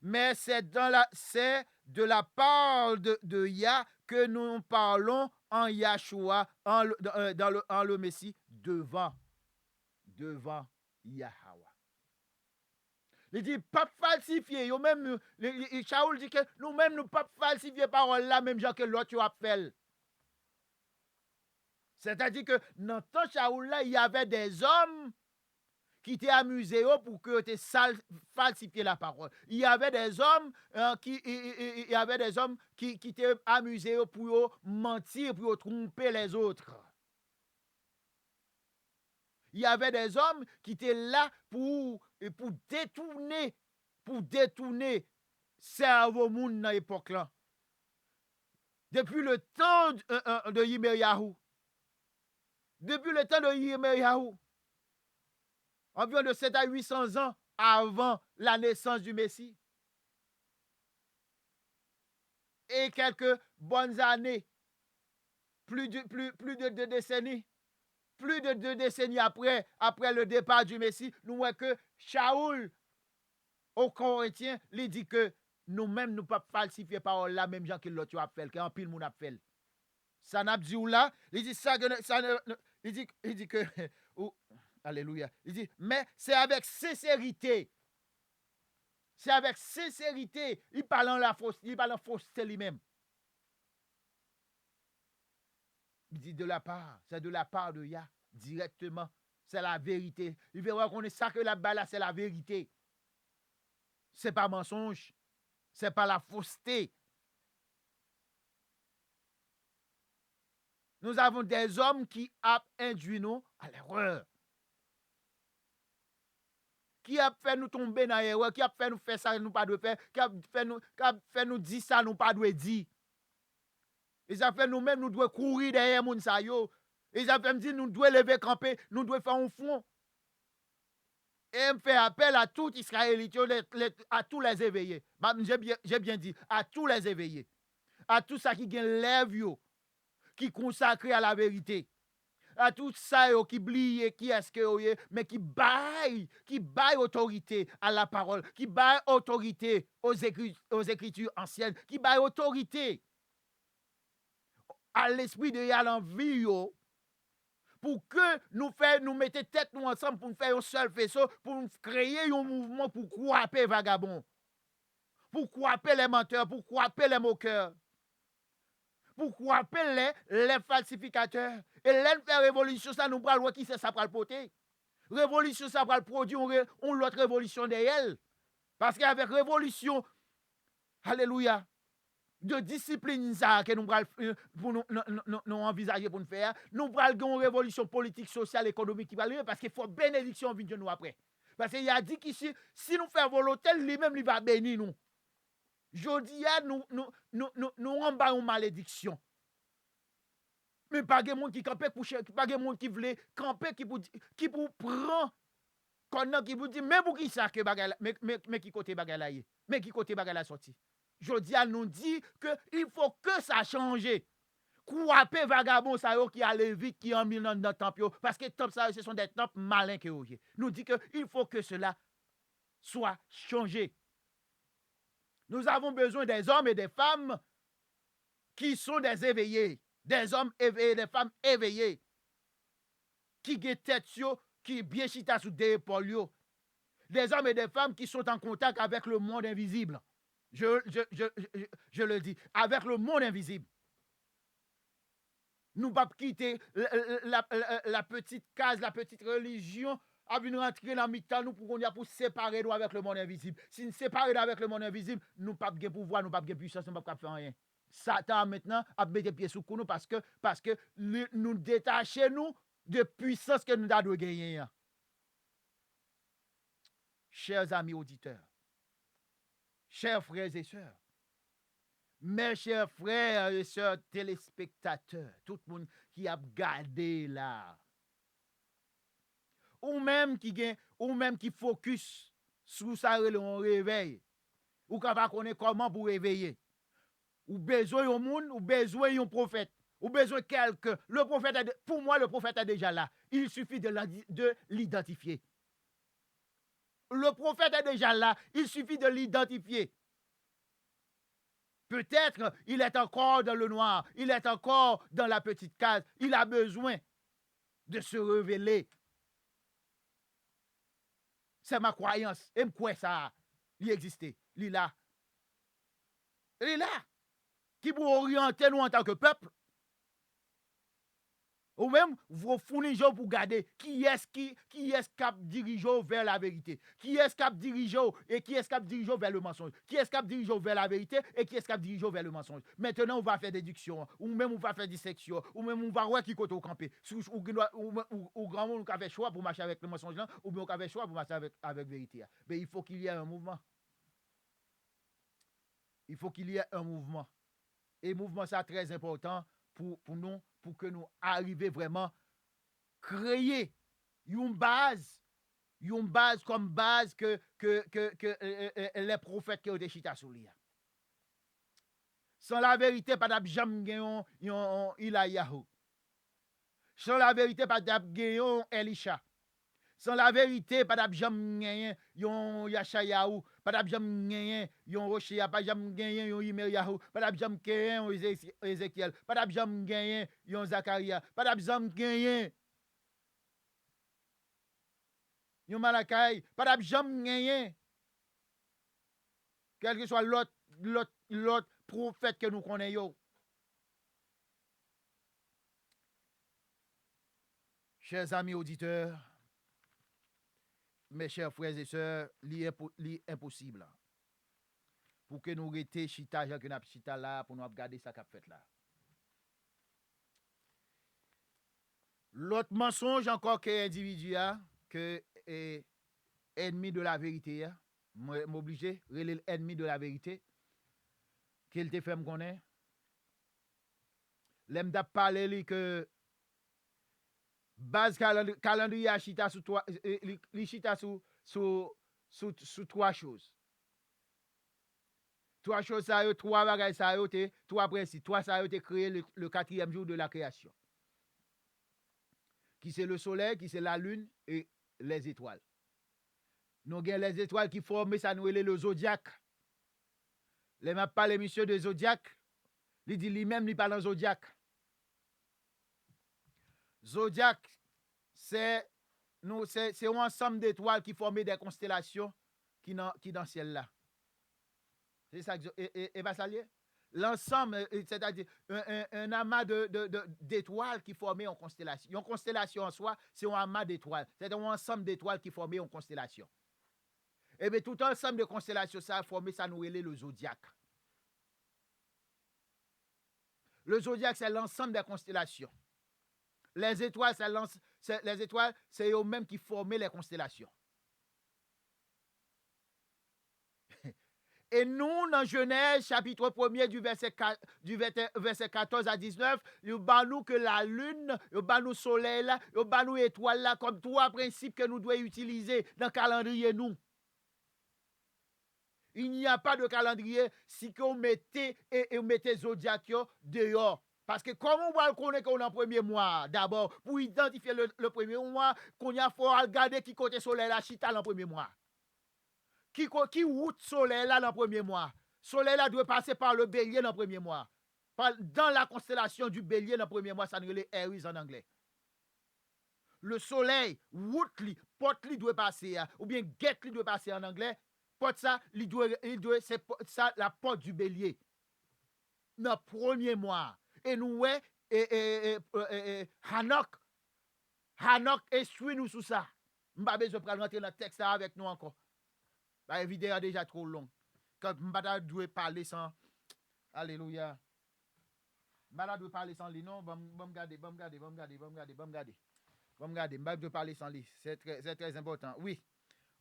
Speaker 3: mais c'est de la part de Yah que nous parlons en Yahshua, en le Messie, devant Yahweh. Il dit, pas falsifier. Shaoul dit que nous-mêmes, nous pas falsifier parole là, même genre que l'autre a fait. C'est-à-dire que dans le temps Shaoul là, il y avait des hommes qui étaient amusés pour que tu falsifié la parole. Il y avait des hommes qui étaient amusés pour mentir, pour tromper les autres. Il y avait des hommes qui étaient là pour détourner cerveau monde dans l'époque là. Depuis le temps de Yirmiyahu. Environ de 7 à 800 ans avant la naissance du Messie. Et quelques bonnes années, plus de 2 décennies, plus de 2 décennies après le départ du Messie, nous voyons que Shaoul, aux Corinthiens, lui dit que nous-mêmes, nous ne pouvons pas falsifier parole là, même gens qui l'autre a fait, qu'un pile moun a fait. Ça n'a pas dit là, il dit ça, il dit que, alléluia, il dit, mais c'est avec sincérité. C'est avec sincérité, il parle en fausseté lui-même. Il dit c'est de la part de Yah, directement. C'est la vérité. Il veut reconnaître ça que là-bas, là, c'est la vérité. C'est pas mensonge. C'est pas la fausseté. Nous avons des hommes qui ont induit nous à l'erreur. Qui a fait nous tomber dans l'erreur, qui a fait nous faire ça nous pas de faire, qui a fait nous dire ça nous pas de dire. Et ça fait nous-mêmes nous devons courir derrière moun sa yo. Et ça fait me dire nous devons lever camper, nous devons faire un front. Et me fait appel à tout Israélite, à tous les éveillés. J'ai bien dit, à tous les éveillés. À tous ça qui gagne lève yo, qui consacré à la vérité. À tout ça yo qui blie qui est-ce que yo, mais qui baille autorité à la parole, qui baille autorité aux écritures anciennes, qui baille autorité à l'esprit de Yah l'envie yo, pour que nous mettions tête nous ensemble pour nous faire un seul faisceau, pour nous créer un mouvement pour croiser vagabond, pour croiser les menteurs, pour croiser les moqueurs, pour croiser les falsificateurs. Et l'un fait révolution, ça nous parle qui c'est ça pour le porter. Révolution, ça va produire une autre révolution d'elle. Parce qu'avec révolution, alléluia, de discipline ça que nous pour nous envisager pour nous faire, nous prenons une révolution politique, sociale, économique qui va arriver parce qu'il faut bénédiction venir de nous après. Parce qu'il a dit qu'ici, si nous faisons volonté, lui-même il va bénir nous. Jodi a nous en malédiction. Mais pas de monde qui campe pour pas de monde qui veut camper qui pour prend connant qui vous dit mais pour qui ça que bagay mais qui côté bagay là mais qui côté bagay la sorti. Jodi a nous dit que il faut que ça change. Croiper vagabond ça yo qui aller vite qui en mis dans temple parce que temple ça ce sont des temples malins que yo. Nous dit que il faut que cela soit changé. Nous avons besoin des hommes et des femmes qui sont des éveillés. Des hommes éveillés, des femmes éveillées, qui ont tête, qui bien chita sous des épaules. Des hommes et des femmes qui sont en contact avec le monde invisible. Je le dis, avec le monde invisible. Nous ne pouvons pas quitter la petite case, la petite religion, à venir rentrer dans le mi-temps, nous pour séparer nous avec le monde invisible. Si nous séparons avec le monde invisible, nous ne pouvons pas de pouvoir, nous ne pouvons pas de puissance, nous ne pouvons pas faire rien. Satan maintenant a mis des pieds sous nous parce que nous détachons de puissance que nous avons gagné. Chers amis auditeurs, chers frères et sœurs, mes chers frères et sœurs téléspectateurs, tout le monde qui a gardé là, ou même qui focus sur ça le réveil, ou qui va connaître comment pour réveiller. Ou besoin d'un monde, ou besoin d'un prophète, ou besoin de quelqu'un. Le prophète, pour moi, le prophète est déjà là. Il suffit de l'identifier. Le prophète est déjà là. Il suffit de l'identifier. Peut-être il est encore dans le noir. Il est encore dans la petite case. Il a besoin de se révéler. C'est ma croyance. Et quoi ça? Il existe. Il est là. Il est là. Qui pour orienter nous en tant que peuple. Ou même, vous fournissez pour garder qui est-ce qui dirige vers la vérité. Qui est-ce qui dirige et qui est-ce qui dirige vers le mensonge. Qui est-ce qui dirige vers la vérité et qui est-ce qui dirige vers le mensonge. Maintenant, on va faire déduction, ou même on va faire dissection, ou même on va voir qui côté au camper. Ou grand monde qui a fait choix pour marcher avec le mensonge, ou bien on a fait choix pour marcher avec la vérité. Mais il faut qu'il y ait un mouvement. Il faut qu'il y ait un mouvement. Et le mouvement, c'est très important pour nous, pour que nous arrivions vraiment à créer une base comme base que les prophètes qui ont été chita sur lui. Sans la vérité, pas d'abjam yon Ilayahu. Sans la vérité, pas d'abjam Elisha. Sans la vérité, pas d'abjam yon Yashayahu. Pas d'abjam yon Roshia, pas d'abjam yon Yimeriyahu, pas d'abjam yon Ézéchiel, pas d'abjam yon Zacharia, pas d'abjam yon Malachi, pas d'abjam quel que soit l'autre prophète que nous connaissons. Chers amis auditeurs, mes chers frères et sœurs, l'impossible. Pour que nous restions chita, que nous chita là, pour nous regarder ça qu'a fait là. L'autre mensonge encore que individu a, que est ennemi de la vérité, m'obligé, l'ennemi de la vérité, qu'il te fait me connaître. L'aime d'a parler li que base calendrier a chita sous trois, li chita sous trois choses. Trois choses ça yo, trois bagages ça yo, trois principes, trois ça yo te créé le quatrième jour de la création. Qui c'est le soleil, qui c'est la lune et les étoiles. Nous avons les étoiles qui forment ça nous le zodiaque. Les m'a parlé monsieur de zodiaque, il dit lui-même il parle en zodiaque. Zodiaque c'est un ensemble d'étoiles qui forment des constellations qui dans le ciel là. C'est ça et va s'allier. L'ensemble, c'est-à-dire un amas d'étoiles qui forment une constellation. Une constellation en soi, c'est un amas d'étoiles. C'est un ensemble d'étoiles qui forment une constellation. Et bien, tout ensemble de constellations, ça a formé, ça nous relève le zodiaque. Le zodiaque, c'est l'ensemble des constellations. Les étoiles, c'est eux-mêmes qui forment les constellations. Et nous, dans Genèse, chapitre 1er, du verset 14 à 19, nous parlons que la lune, nous parlons le soleil, nous parlons l'étoile, là, comme trois principes que nous devons utiliser dans le calendrier, nous. Il n'y a pas de calendrier si vous mettez zodiaque dehors. Parce que comment on va le connaître qu'on est en premier mois, d'abord, pour identifier le premier mois, qu'on a faut regarder qui côté soleil la chita dans le premier mois. Qui route soleil là dans le premier mois. Soleil là doit passer par le bélier dans le premier mois. Dans la constellation du bélier dans le premier mois, ça nous les Aries en anglais. Le soleil, route li, porte li doit passer, ou bien get li doit passer en anglais. Porte ça, c'est ça la porte du bélier. Dans le premier mois. Et nous, Hanok instruit nous sur ça. Je ne vais pas besoin de rentrer dans le texte avec nous encore. La vidéo est déjà trop longue. Quand je ne dois parler sans. Alléluia. Je ne dois parler sans lui. Non, je vais regarder. Je vais parler sans lui. C'est très important. Oui.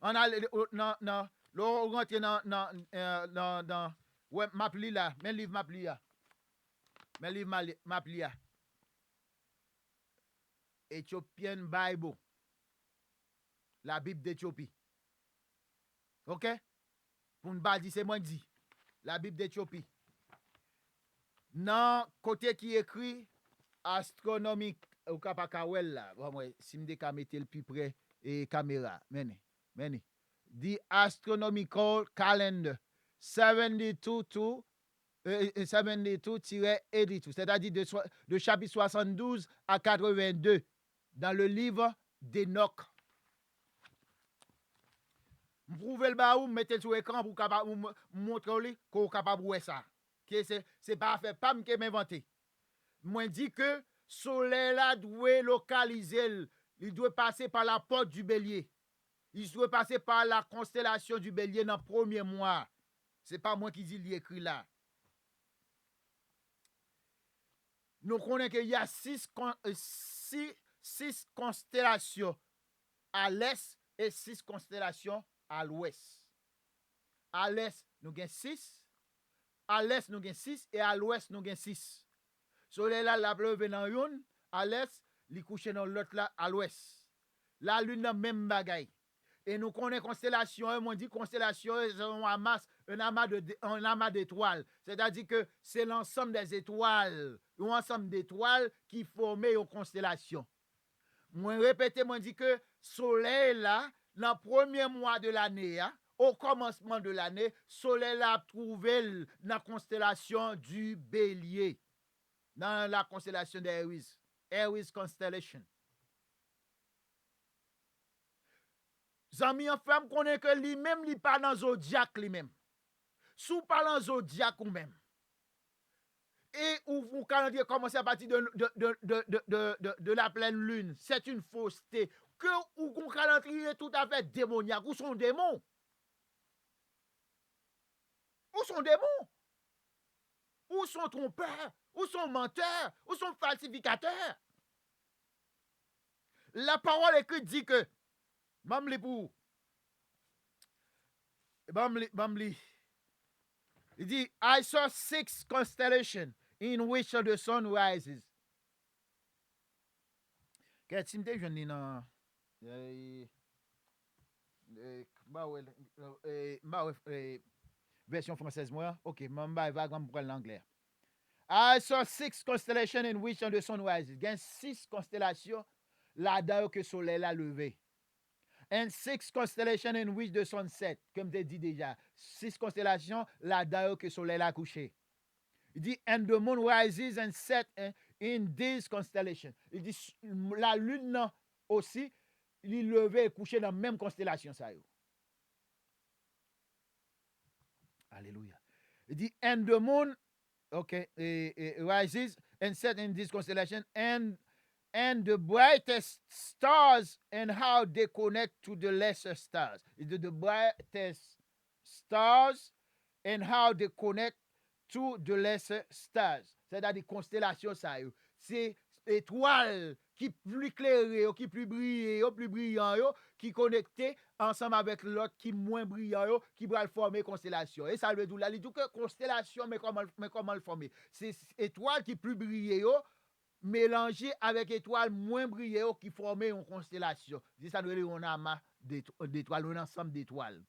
Speaker 3: On a non. On rentre dans ouais, m'appli là. Mais livre m'appli là. Mais livre m'appli là. Ethiopian Bible. La Bible d'Éthiopie. OK? Pour ne pas dire, c'est moi qui dis. La Bible d'Éthiopie. Non, côté qui écrit astronomique ou kapakawel là. Bon, si je mettre le plus près et caméra. Meni. The astronomical calendar 72-82, c'est-à-dire de chapitre 72 à 82 dans le livre d'Enoch. Prouver le baou, mettez sur l'écran pour montrer qu'on est capable de voir ça. C'est pas fait, pas que m'inventer. Moi dit que soleil là doit localiser, il doit passer par la porte du bélier. Il doit passer par la constellation du bélier dans le premier mois. C'est pas moi qui dis l'écrit là. Nous connaissons qu'il y a six constellations à l'est et 6 constellations à l'ouest. À l'est, nous avons 6. À l'est, nous avons 6. Et à l'ouest, nous avons 6. Soleil là, la pleuve dans une. À l'est, il couche dans l'autre là, à l'ouest. La lune, dans même bagaille. Et nous connaissons constellation, on dit constellation, c'est un amas d'étoiles. C'est-à-dire que c'est l'ensemble des étoiles, un ensemble d'étoiles qui forment une constellation. Moi répétez, moi dit que soleil là, dans le premier mois de l'année, au commencement de l'année, soleil là a trouvé dans la constellation du bélier, dans la constellation d'Aries, Aries constellation. Zami en femme connaît que lui-même li pas dans zodiaque lui-même. Sous parlant zodiaque ou même. Et où vous calendrier commence à partir de la pleine lune, c'est une fausseté. Que ou qu'on calendrier tout à fait démoniaque, ou sont démons. Où sont démons? Où sont trompeurs? Où sont menteurs? Où sont falsificateurs? la parole écrite dit que, Mamli pour, Mamli, il dit, I saw 6 constellations in which the sun rises. Qu'est-ce que je dis dans version française, moi? Ok, je vais prendre l'anglais. I saw 6 constellations in which the sun rises. Il y a 6 constellations là-dedans que le soleil a levé. And 6 constellations in which the sun set. Comme je dit déjà. 6 constellations là-dedans que le soleil a couché. Il dit, and the moon rises and set in these constellations. Il dit, la lune aussi, il levé et couché dans la même constellation. Ça y est. Alléluia. Il dit, and the moon, okay, rises and set in this constellation, and the brightest stars and how they connect to the lesser stars. The brightest stars and how they connect to the lesser stars. C'est-à-dire des constellations, ça. C'est étoiles qui plus clairées, qui plus brillées, plus brillantes, qui connectées ensemble avec l'autre qui moins brillant, qui va former constellation. Et ça veut dire là, il dit que constellation, mais comment le former? C'est étoiles qui plus brillées, mélangées avec étoiles moins brillantes qui forment une constellation. C'est ça veut dire on a un amas d'étoiles, un ensemble d'étoiles.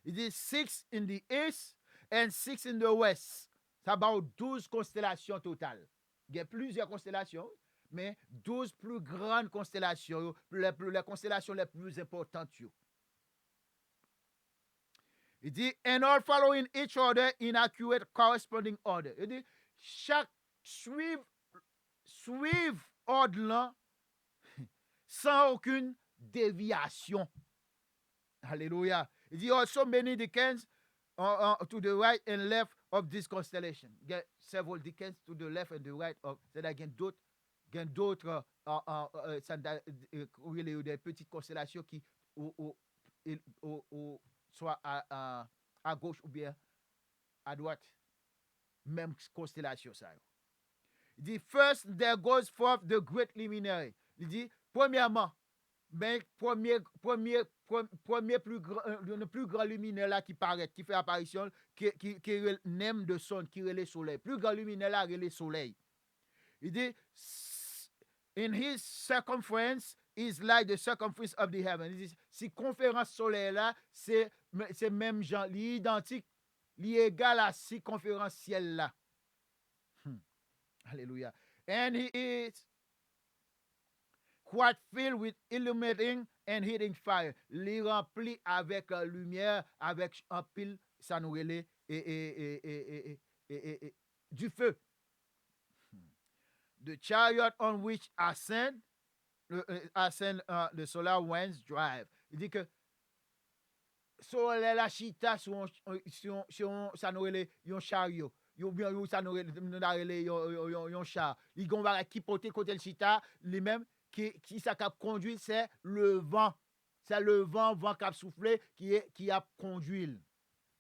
Speaker 3: Il dit 6 in the east and 6 in the west. C'est about 12 constellations totales. Il y a plusieurs constellations, mais 12 plus grandes constellations, les constellations les plus importantes. Il dit, and all following each other in accurate corresponding order. Il dit, chaque suive ordre là, sans aucune déviation. Alléluia. Il dit, also many decans to the right and left of this constellation. Il y a several decans to the left and the right of. C'est-à-dire qu'il y a d'autres des petites constellations qui soit à gauche ou bien à droite. Même constellation, ça. Il dit, first there goes forth the great luminary. Il dit, premièrement, ben, premier le plus grand luminaire là qui paraît, qui fait apparition, qui n'aime de son, qui est le soleil. Plus grand luminaire là, le soleil. Il dit, in his circumference is like the circumference of the heaven. Il dit, si conférence soleil là, c'est même genre, identique, égal à circonférence ciel là. Alléluia. And he is quite filled with illuminating and heating fire. Les rempli avec lumière, avec un pile, ça nous relève, du feu. The chariot on which ascend the solar winds drive. Il dit que soleil la chita sur ça nous relève un chariot. Yo bien yo ça nous relève un char. Il va qui porter côté le chita, lui-même qui ça cap conduit, c'est le vent. C'est le vent qui a soufflé qui a conduit.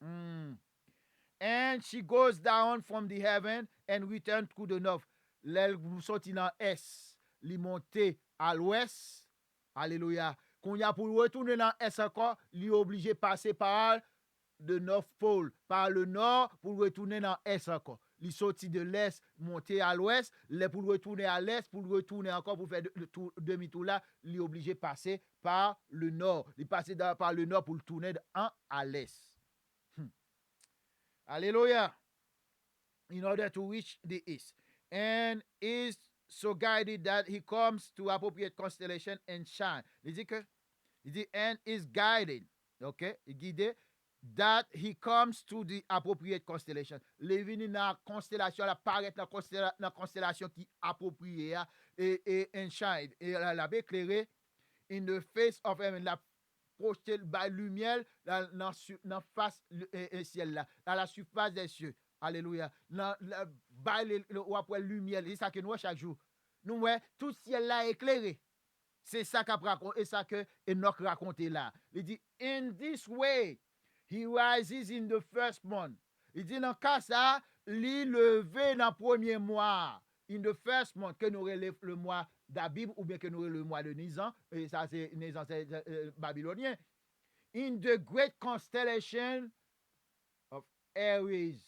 Speaker 3: And she goes down from the heaven and returns to the north. L'elle sorti dans est, li monter à l'ouest. Alléluia. Quand il y a pour retourner dans est encore, li obligé passer par le North Pole, par le nord pour retourner dans est encore. Il sortit de l'est, monter à l'ouest, pour retourner à l'est, pour retourner encore, pour faire demi-tour là, il est obligé de passer par le nord. Il passe par le nord pour le tourner à l'est. Alléluia. In order to reach the east. And is so guided that he comes to appropriate constellation and shine. Il dit, and is guided. OK? Il guidé. That he comes to the appropriate constellation. Il vient dans la constellation, il apparaît dans la constellation qui est appropriée et shine. Et elle a éclairé in the face of heaven, la projeté la lumière dans face ciel là, dans la surface des cieux. Alléluia. Après lumière, c'est ça que nous chaque jour. Nous tout ciel là éclairé. C'est ça qu'a raconté et ça que Enoch raconté là. Il dit in this way he rises in the first month. Il dit dans cas ça, il levé dans le premier mois. in the first month, que nous relève le mois d'Abib, ou bien que nous relève le mois de Nisan, et ça c'est Nisan, c'est babylonien. In the great constellation of Aries.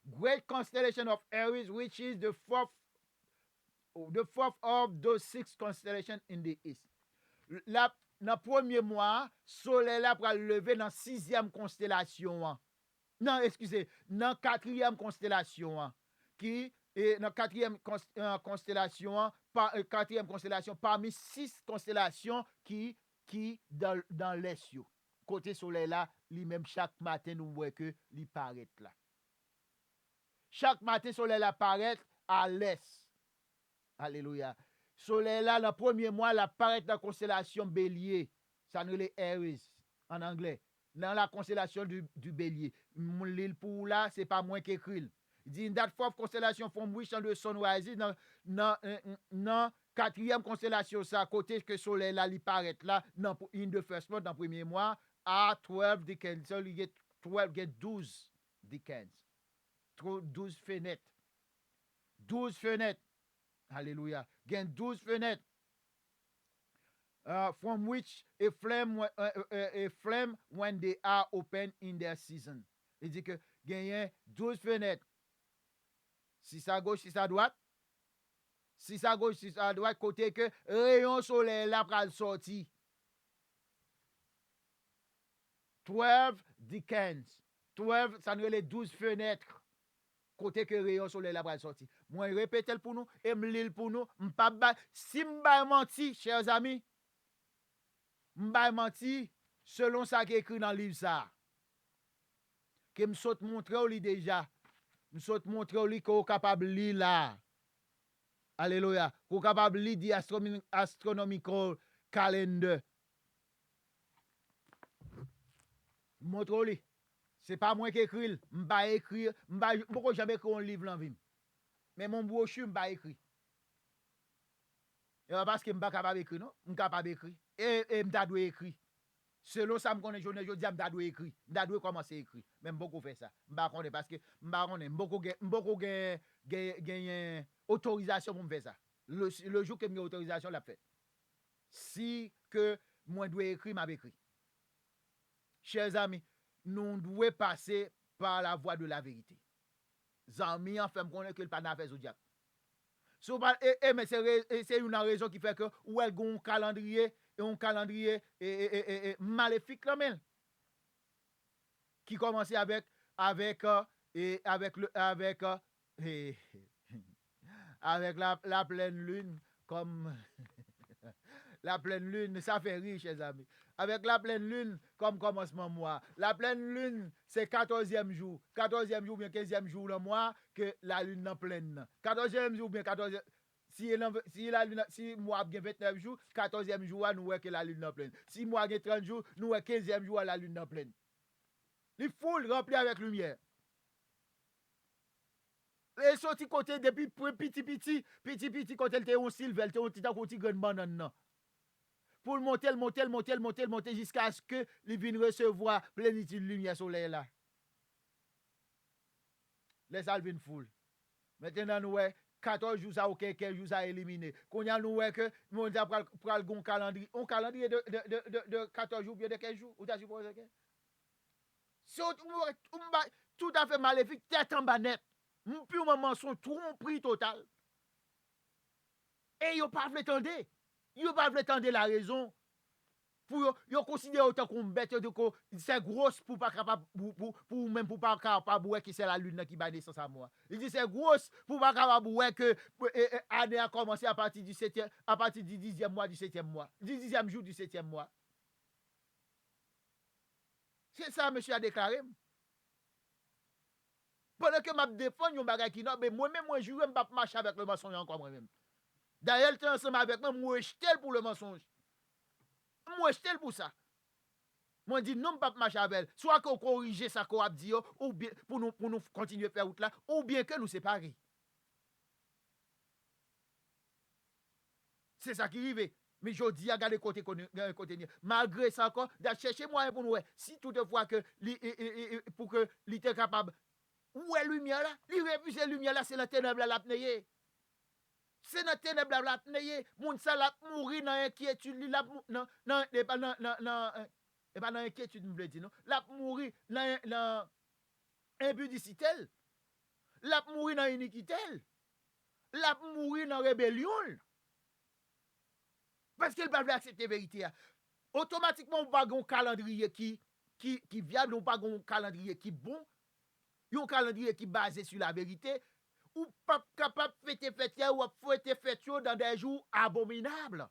Speaker 3: Great constellation of Aries, which is the fourth of those 6 constellations in the east. Dans le premier mois, soleil là pour lever dans 6e constellation. Non, excusez, dans 4e constellation. Qui est dans 4e constellation, 4e constellation parmi 6 constellations qui dans l'est. Côté soleil là, lui-même chaque matin nous voit que il paraît là. Chaque matin soleil là paraît à l'est. Alléluia. Soleil là, le premier mois, il apparaît dans la constellation Bélier. Ça nous les Aries en anglais. Dans la constellation du Bélier. L'île pour là, c'est pas moins qu'écrit. Il dit, in that fourth constellation from which the sun rises, dans 4e constellation, ça, à côté que soleil là, il paraît là, in the first month, dans le premier mois, à 12 decans. So, il y a 12 decans. 12 fenêtres. 12 fenêtres. Alléluia. Gain 12 fenêtres. From which a flame when they are open in their season. Il dit que gagne 12 fenêtres. 6 à gauche, 6 à droite. 6 à gauche, 6 à droite, côté que rayon soleil là pral sorti. 12 decans. 12, ça nous les 12 fenêtres. Côté que rayon soleil là pral sorti. Moi répète pour nous et m'lil pour nous, m'pa si m'ba menti chers amis. M'ba menti selon ça qui est écrit dans le livre ça. Que m'saute montrer au li déjà. M'saute montrer au li qu'on capable li là. Alléluia. Qu'on capable li di astronomical calendar. Montre au li. C'est pas moi qui écris, m'ba écrire, pourquoi jamais écrit un livre en vie. Mais mon brochure m'ba écrit. Et parce que m'ba capable écrire non, m'capable écrire et m'ta doit écrire. Selon ça me connaît journée je dis m'ta doit écrire, m'ta doit commencer écrire. Même beaucoup fait ça. M'ba connaît parce que m'ba connaît beaucoup gagne autorisation pour me faire ça. Le jour que j'ai autorisation l'a fait. Si que moi dois écrire m'a écrit. Chers amis, nous devons passer par la voie de la vérité. Zami en fait me connaît que le pas d'affaires au diable. Mais c'est une raison qui fait que ou elle a un calendrier maléfique là même qui commence avec la pleine lune comme la pleine lune, ça fait rire, chers amis. Avec la pleine lune comme commencement mois. La pleine lune, c'est 14e jour. 14e jour, bien 15e jour le mois que la lune n'est pleine. 14e jour, bien 14e. Si mois a 29 jours, 14e jour, nous voyons que la lune n'est pleine. Si mois a 30 jours, nous voyons 15e jour, la lune n'est pleine. Les foules remplies avec lumière. Et sorti côté depuis petit côté elle était un silver, elle était un petit grand banane. Pour monter jusqu'à ce que il vienne recevoir plénitude de lumière soleil là. Les alvin full. Maintenant nous 14 jours ça ou 15 jours ça éliminé. Qu'on y a nous que mon dia pral un calendrier de 14 jours bien de 15 jours ou t'as supposé que tout à fait maléfique tête en bas net. Puis maman son tromperie total. Et yo pas vle tande. Yo pas vle tande la raison. Pour yo considérer autant qu'on bête de ko c'est grosse pour pas capable pour même pour pas capable ouais que c'est la lune qui va naissance à moi. Il dit c'est grosse pour pas capable ouais que année a commencé à partir du 7e à partir du 10e mois du 7e mois. Du 10e jour du 7e mois. C'est ça monsieur a déclaré. Pendant que m'a défendre yon bagay qui non mais moi-même moi jure m'pa marcher avec le mensonge encore moi-même. D'ailleurs il était ensemble avec moi jeter pour le mensonge. Moi jeter pour ça. Moi dit non m'pa marcher avec elle. Soit qu'on corrige ça qu'on a dit ou bien pour nous continuer faire route là ou bien que nous séparer. C'est ça qui arrive. Mais je dis à garder côté malgré ça encore de chercher moyen pour nous si toutefois que pour que il était capable Où est lumière là? Li refuse lumière là, c'est la ténèbre là l'apneye. C'est dans ténèbre là l'apneye. Moun sa la mourir dans inquiétude, li la non et pas dans inquiétude me dit non. La mourir dans impudicité. La mourir dans iniquité. La mourir dans rébellion. Parce qu'elle ne peut pas accepter la vérité. Automatiquement, on va pas un calendrier qui viable, on va pas un calendrier qui bon, un calendrier qui basé sur la vérité, ou pas capable de fêter ou fêter dans des jours abominables.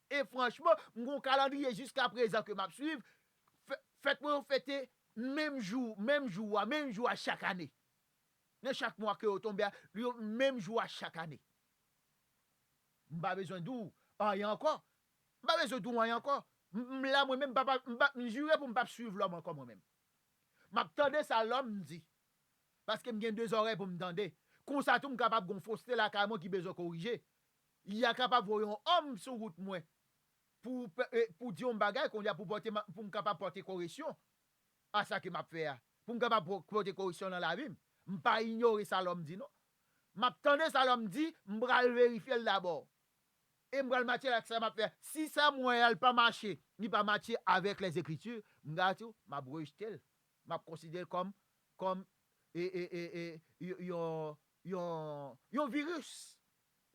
Speaker 3: Et franchement, mon calendrier jusqu'à présent que m'a suivre, faites-moi fêter même jour à chaque année. Ne chaque mois que vous tombez, même jour à chaque année. Pas besoin d'où, rien encore. Pas besoin d'où, rien encore. Là, moi-même, je jure pour ne pas suivre l'homme encore moi-même. M'attendais ça l'homme dit. Parce que j'ai 2 oreilles pour me tendre. Comme ça, tout capable de fausser la carrément qui besoin corriger. Il y a capable de voir un homme sur route moi pour dire un bagage qu'on a pour porter pour me capable porter correction à ça que m'a fait. Pour me capable porter correction dans la vie. Je pas ignorer ça l'homme dit non. M'attendais ça l'homme dit, m'bral vérifier d'abord. Et m'bral matcher avec ça m'a fait. Si ça moi elle pas marcher, ni pas matcher avec les écritures, m'gâte m'a rejeter. M'a considérer comme un virus.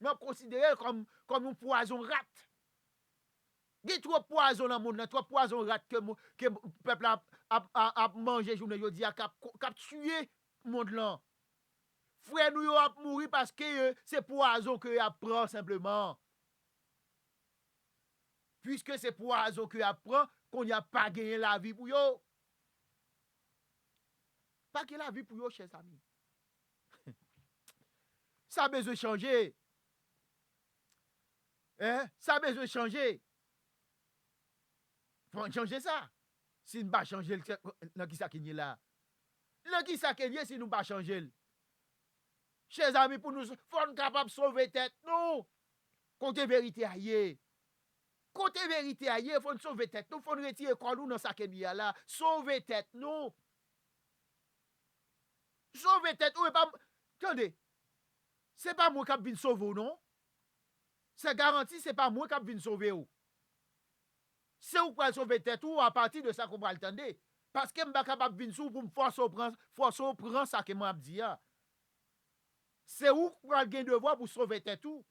Speaker 3: M'a considérer comme un poison rat. Il y a trop poison dans le monde, trop poison rat que le peuple a mangé journée jodi a tué le monde là. Frère nous a mouru parce que c'est poison que a prend simplement. Puisque c'est poison que a prend qu'on n'y a pas gagné la vie pour yo. Pas gagner la vie pour yo, chers amis. Ça a besoin de changer. Ça a besoin de changer. Faut changer ça. Si nous pas changer le qui ça qui est là. Le qui ça qui est si nous pas changer. Chers amis, pour nous, faut capable de sauver tête nous. Côté vérité ailleurs. Côté vérité ailleurs, faut sauver tête nous, faut retirer quoi nous dans ça qui est là. Sauver tête nous. Sauver tête nous et pas attendez. C'est pas moi qui viens sauver non. C'est garanti, c'est pas moi qui viens sauver ou. C'est ou pour sauver tête ou à partir de ça qu'on va l'entendre. Parce que je ne suis pas capable de venir pour me forcer au prendre ça que moi dit. C'est où pour gagner devoir pour sauver tête ou.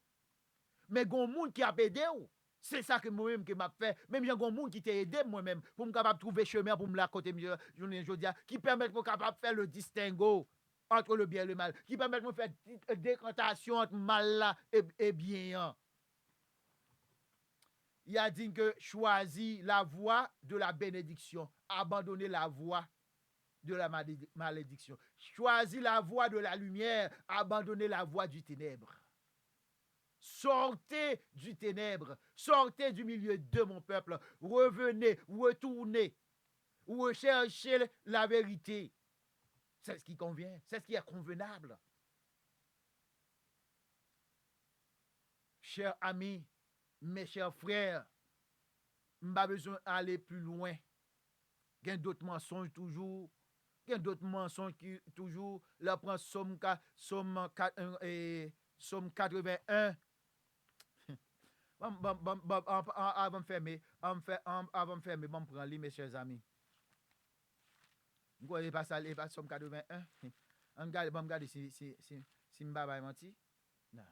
Speaker 3: Mais il y a des gens qui a aidé ou. C'est ça que moi-même que m'a fait. Même il y a des gens qui t'a aidé moi-même pour me capable de trouver chemin pour me la côté journée jodia qui permettent de capable faire le distinguo entre le bien et le mal, qui permettent de faire décantation entre mal là et bien. Il a dit que choisis la voie de la bénédiction, abandonnez la voie de la malédiction. Choisis la voie de la lumière, abandonnez la voie du ténèbre. Sortez du ténèbre, sortez du milieu de mon peuple, revenez, retournez, recherchez la vérité. C'est ce qui convient, c'est ce qui est convenable. Chers amis, mes chers frères, je n'ai pas besoin d'aller plus loin. Il y a d'autres mensonges toujours. Il y a d'autres mensonges qui toujours. Là, prend Somme 81. Avant de fermer, bon, prends lui, mes chers amis. Vous ne pas ça, pas Somme 81. On regarde si je ne vais menti. Non.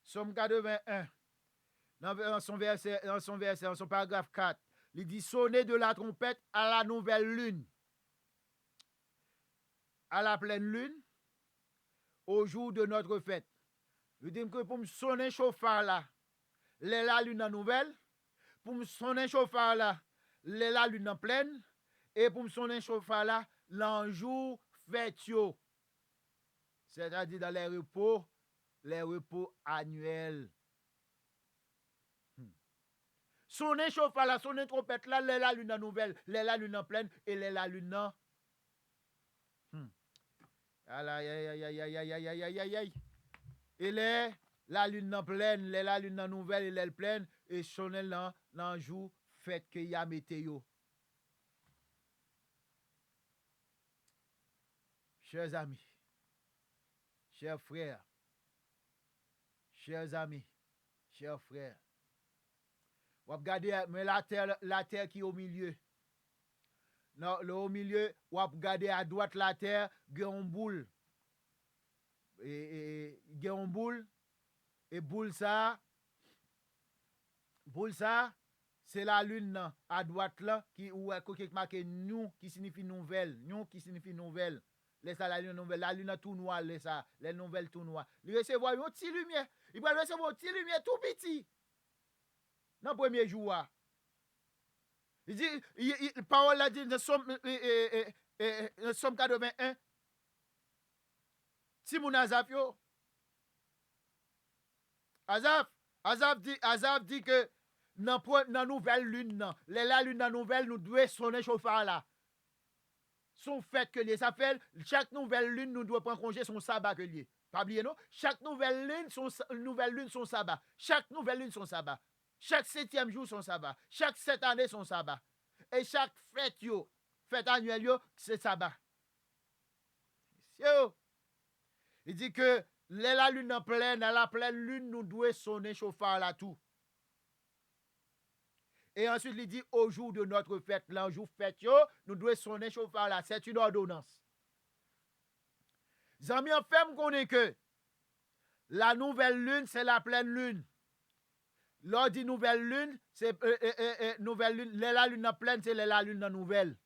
Speaker 3: Somme 81, dans son paragraphe 4, il dit sonner de la trompette à la nouvelle lune, à la pleine lune, au jour de notre fête. Il dit que pour me sonner chauffard là, la lune en nouvelle, pour me sonner chauffard là, la lune en pleine, et pour me sonner chauffard là, l'enjour fête. C'est-à-dire dans les repos annuels. Sonner chauffard là, sonner trompette là, la lune en nouvelle, la lune en pleine et la lune en. Aïe. Et la lune en pleine, la lune en nouvelle et la pleine et sonner l'enjour fait que y a météo. chers amis, chers frères, chers amis, chers frères, vous regardez, mais la terre qui est au milieu. Non, le au milieu, vous regardez à droite la terre, il y a une boule. Et il y a une boule. Et boule ça, c'est la lune là, à droite là, qui est marqué nous, qui signifie nouvelle. Nous qui signifie nouvelle. Laisse la lune nouvelle. La lune tout noir, laisse ça. Les nouvelles tout noir. Il recevoir une petite lumière. Il va recevoir une petite lumière tout petit. Dans le premier jour. Il dit, parole là dit dans Somme 81. Si mon Azaf yo. Azaf dit que dans nouvelle lune, la lune dans nouvelle, nous devons sonner chauffard là. Son fait que les appels, chaque nouvelle lune, nous devons prendre congé son sabbat que lié. Pas oublier non? Chaque nouvelle lune, son sabbat. Chaque nouvelle lune, son sabbat. Chaque 7e jour, son sabbat. Chaque 7 années, son sabbat. Et chaque fête annuelle, c'est sabbat. Il dit que la lune en pleine, à la pleine lune, nous devons sonner chauffard là tout. Et ensuite, il dit, au jour de notre fête, là, jour fête, nous devons sonner chauffard là. C'est une ordonnance. Zami, en fait, on connaît que la nouvelle lune, c'est la pleine lune. L'on dit nouvelle lune, c'est nouvelle lune. La lune en pleine, c'est la lune en nouvelle.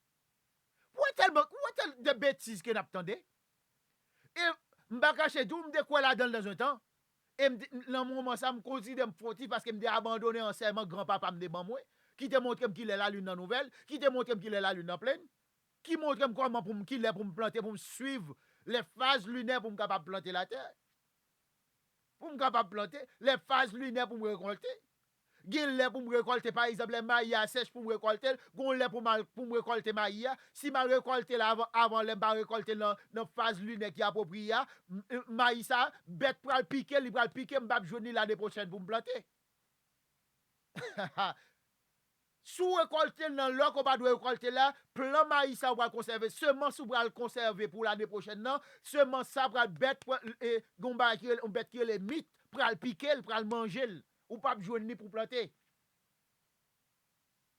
Speaker 3: Où est-elle de bêtises qu'on attendait? Et m'bakache tout, m'de quoi là dans un temps? Et dans mon moment, ça me considère fautif parce que m'de abandonné en serment grand-papa m'de ban moi. Qui te montre qu'il est la lune en nouvelle, qui te montre qu'il est la lune en pleine, qui montre comment pour qu'il est pour me planter, pour me suivre les phases lunaires pour me capable planter la terre. Pour me capable planter les phases lunaires pour me récolter. Gil lè pour me récolter par exemple les maïs sèches pour me récolter, gon lè pour me récolter maïs. Si ma récolter là avant les pas récolter dans phase lunaire qui approprié, maïs ça bête pral piquer, li pral piquer, m'pa journée l'année prochaine pour me planter. Sous récolter dans l'eau qu'on pas doit récolter là, plan maïs ça va conserver, semence ou va le conserver pour l'année prochaine non, semence ça va bête et gomba qui on bête qui les mythes pral piquer, pral manger ou pas joindre pour planter.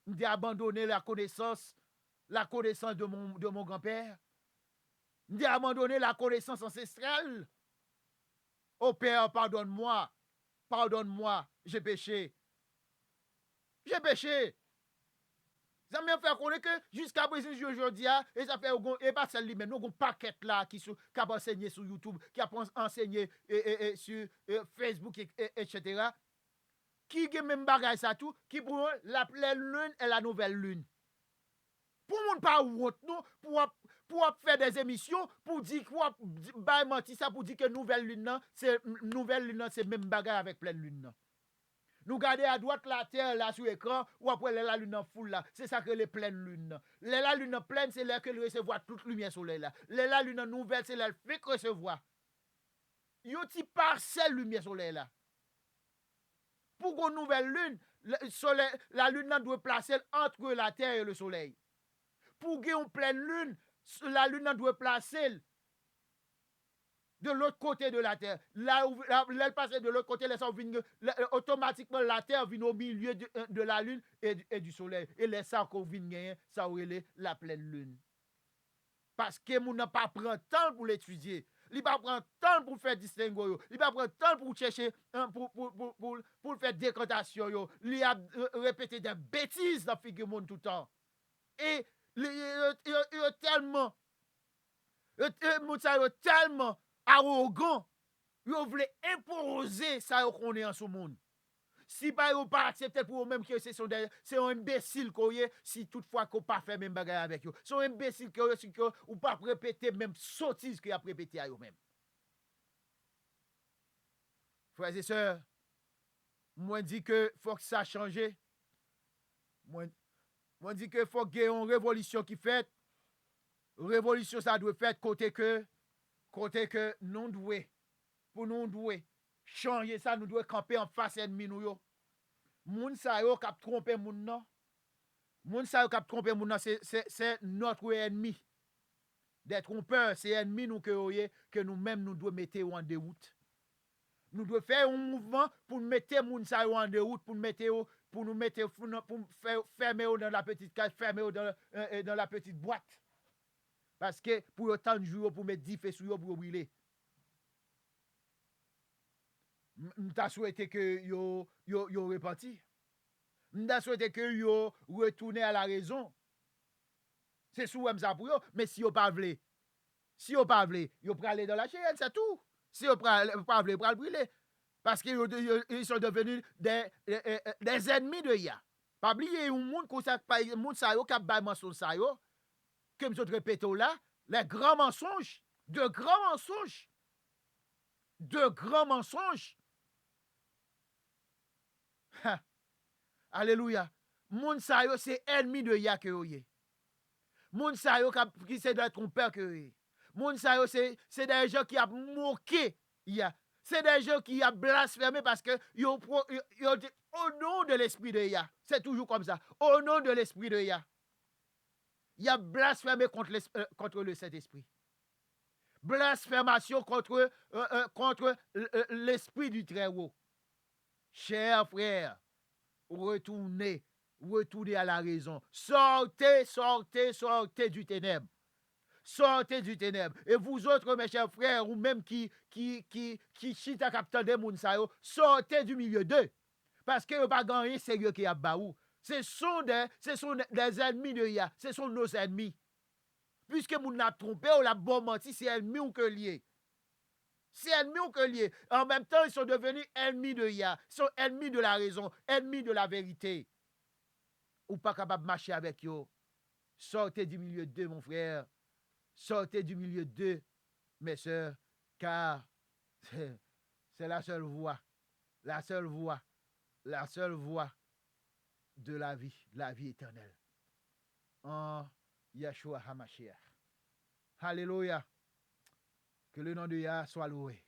Speaker 3: J'ai abandonné la connaissance de mon grand-père. J'ai abandonné la connaissance ancestrale. Oh Père, pardonne-moi, j'ai péché. Ça m'a fait connaître que jusqu'à présent, aujourd'hui, et ça fait, et pas celle lui-même, nous avons un paquet là qui a enseigné sur YouTube, qui a enseigné sur Facebook, etc. Qui a même bagage ça tout, qui pour la pleine lune et la nouvelle lune. Pour moun pas honte non, pour faire des émissions, pour dire quoi, bah menti ça pour dire que nouvelle lune c'est même bagage avec pleine lune. Nous garder à droite la terre là sur l'écran ou après la lune en foule là, c'est ça que les pleines lunes. La lune en pleine c'est là que le recevoir toute lumière soleil là. La lune en nouvelle c'est là le fait recevoir. Yo ti parcelle lumière soleil là. Pour une nouvelle lune, la lune doit placer entre la terre et le soleil. Pour une pleine lune, la lune doit placer de l'autre côté de la terre. Là où elle passe de l'autre côté, automatiquement la terre vient au milieu de la lune et du soleil. Et les ça qu'on vient ça la pleine lune. Parce que nous n'a pas pris temps pour l'étudier. Il va prendre temps pour faire distinguo, il va prendre temps pour chercher pour faire décantation, il a répété des bêtises dans figure monde tout le temps. Et il est tellement arrogant, il voulait imposer ça qu'on est en ce monde. Si pas ou pas accepter pour eux-mêmes que c'est un imbécile qu'on est, si toutefois qu'on pas fait même bagarre avec eux. C'est un imbécile qu'on est, ou pas répéter même sottise qu'il a répété à eux-mêmes. Frères et sœurs, moi dis que faut que ça change. Moi dis que faut qu'il y ait une révolution qui fait. Révolution ça doit faire côté que nous devons pour nous devons changer ça, nous devons camper en face ennemi nous yo. Moun sa yo k'ap tromper moun nan. C'est notre ennemi. Des trompeurs, c'est ennemis nous que nous-mêmes nous devons mettre en déroute. Nous devons faire un mouvement pour mettre moun sa en déroute, pour nous mettre pour faire fermer dans la petite cage, fermer dans la petite boîte. Parce que pour autant de jours pour mettre 10 feux sur pour brûler. M'ta souhaité que yo repenti. M'ta souhaité que yo retourne à la raison. C'est sous ça pour yo, mais si yo pas vle, yo pral aller dans la chaîne, c'est tout. Si yo pas vle, pral brûler. Parce qu'ils sont devenus des ennemis de ya. Pas oublier un monde comme ça, monde sa yo k'ap bay mensonge sa yo, que m'sot répète là, les grands mensonges, de grands mensonges. Ha. Alléluia. Moun sa yo c'est ennemi de ya que yo ye. Moun sa yo qui c'est de trompeur que yo ye. Moun sa yo c'est des gens qui a moqué ya. C'est des gens qui a blasphémé parce que yo dit au nom de l'esprit de ya. C'est toujours comme ça. Au nom de l'esprit de ya. Il a blasphémé contre le Saint-Esprit. Blasphémation contre l'esprit du Très-Haut. Chers frères, retournez à la raison. Sortez du ténèbre. Sortez du ténèbre. Et vous autres, mes chers frères, ou même qui chita capteur de moun sa yo, sortez du milieu d'eux. Parce que vous pas gagné sérieux qui a baou. Ce sont des ennemis de ya. Ce sont nos ennemis. Puisque moun n'a trompé ou la bon menti, c'est ennemi ou que lié. C'est ennemi ou que lié. En même temps, ils sont devenus ennemis de ya. Ils sont ennemis de la raison, ennemis de la vérité. Ou pas capable de marcher avec eux. Sortez du milieu d'eux, mon frère. Sortez du milieu d'eux, mes sœurs, car c'est la seule voie de la vie éternelle. En Yeshua HaMashiach. Alléluia. Que le nom de Yah soit loué.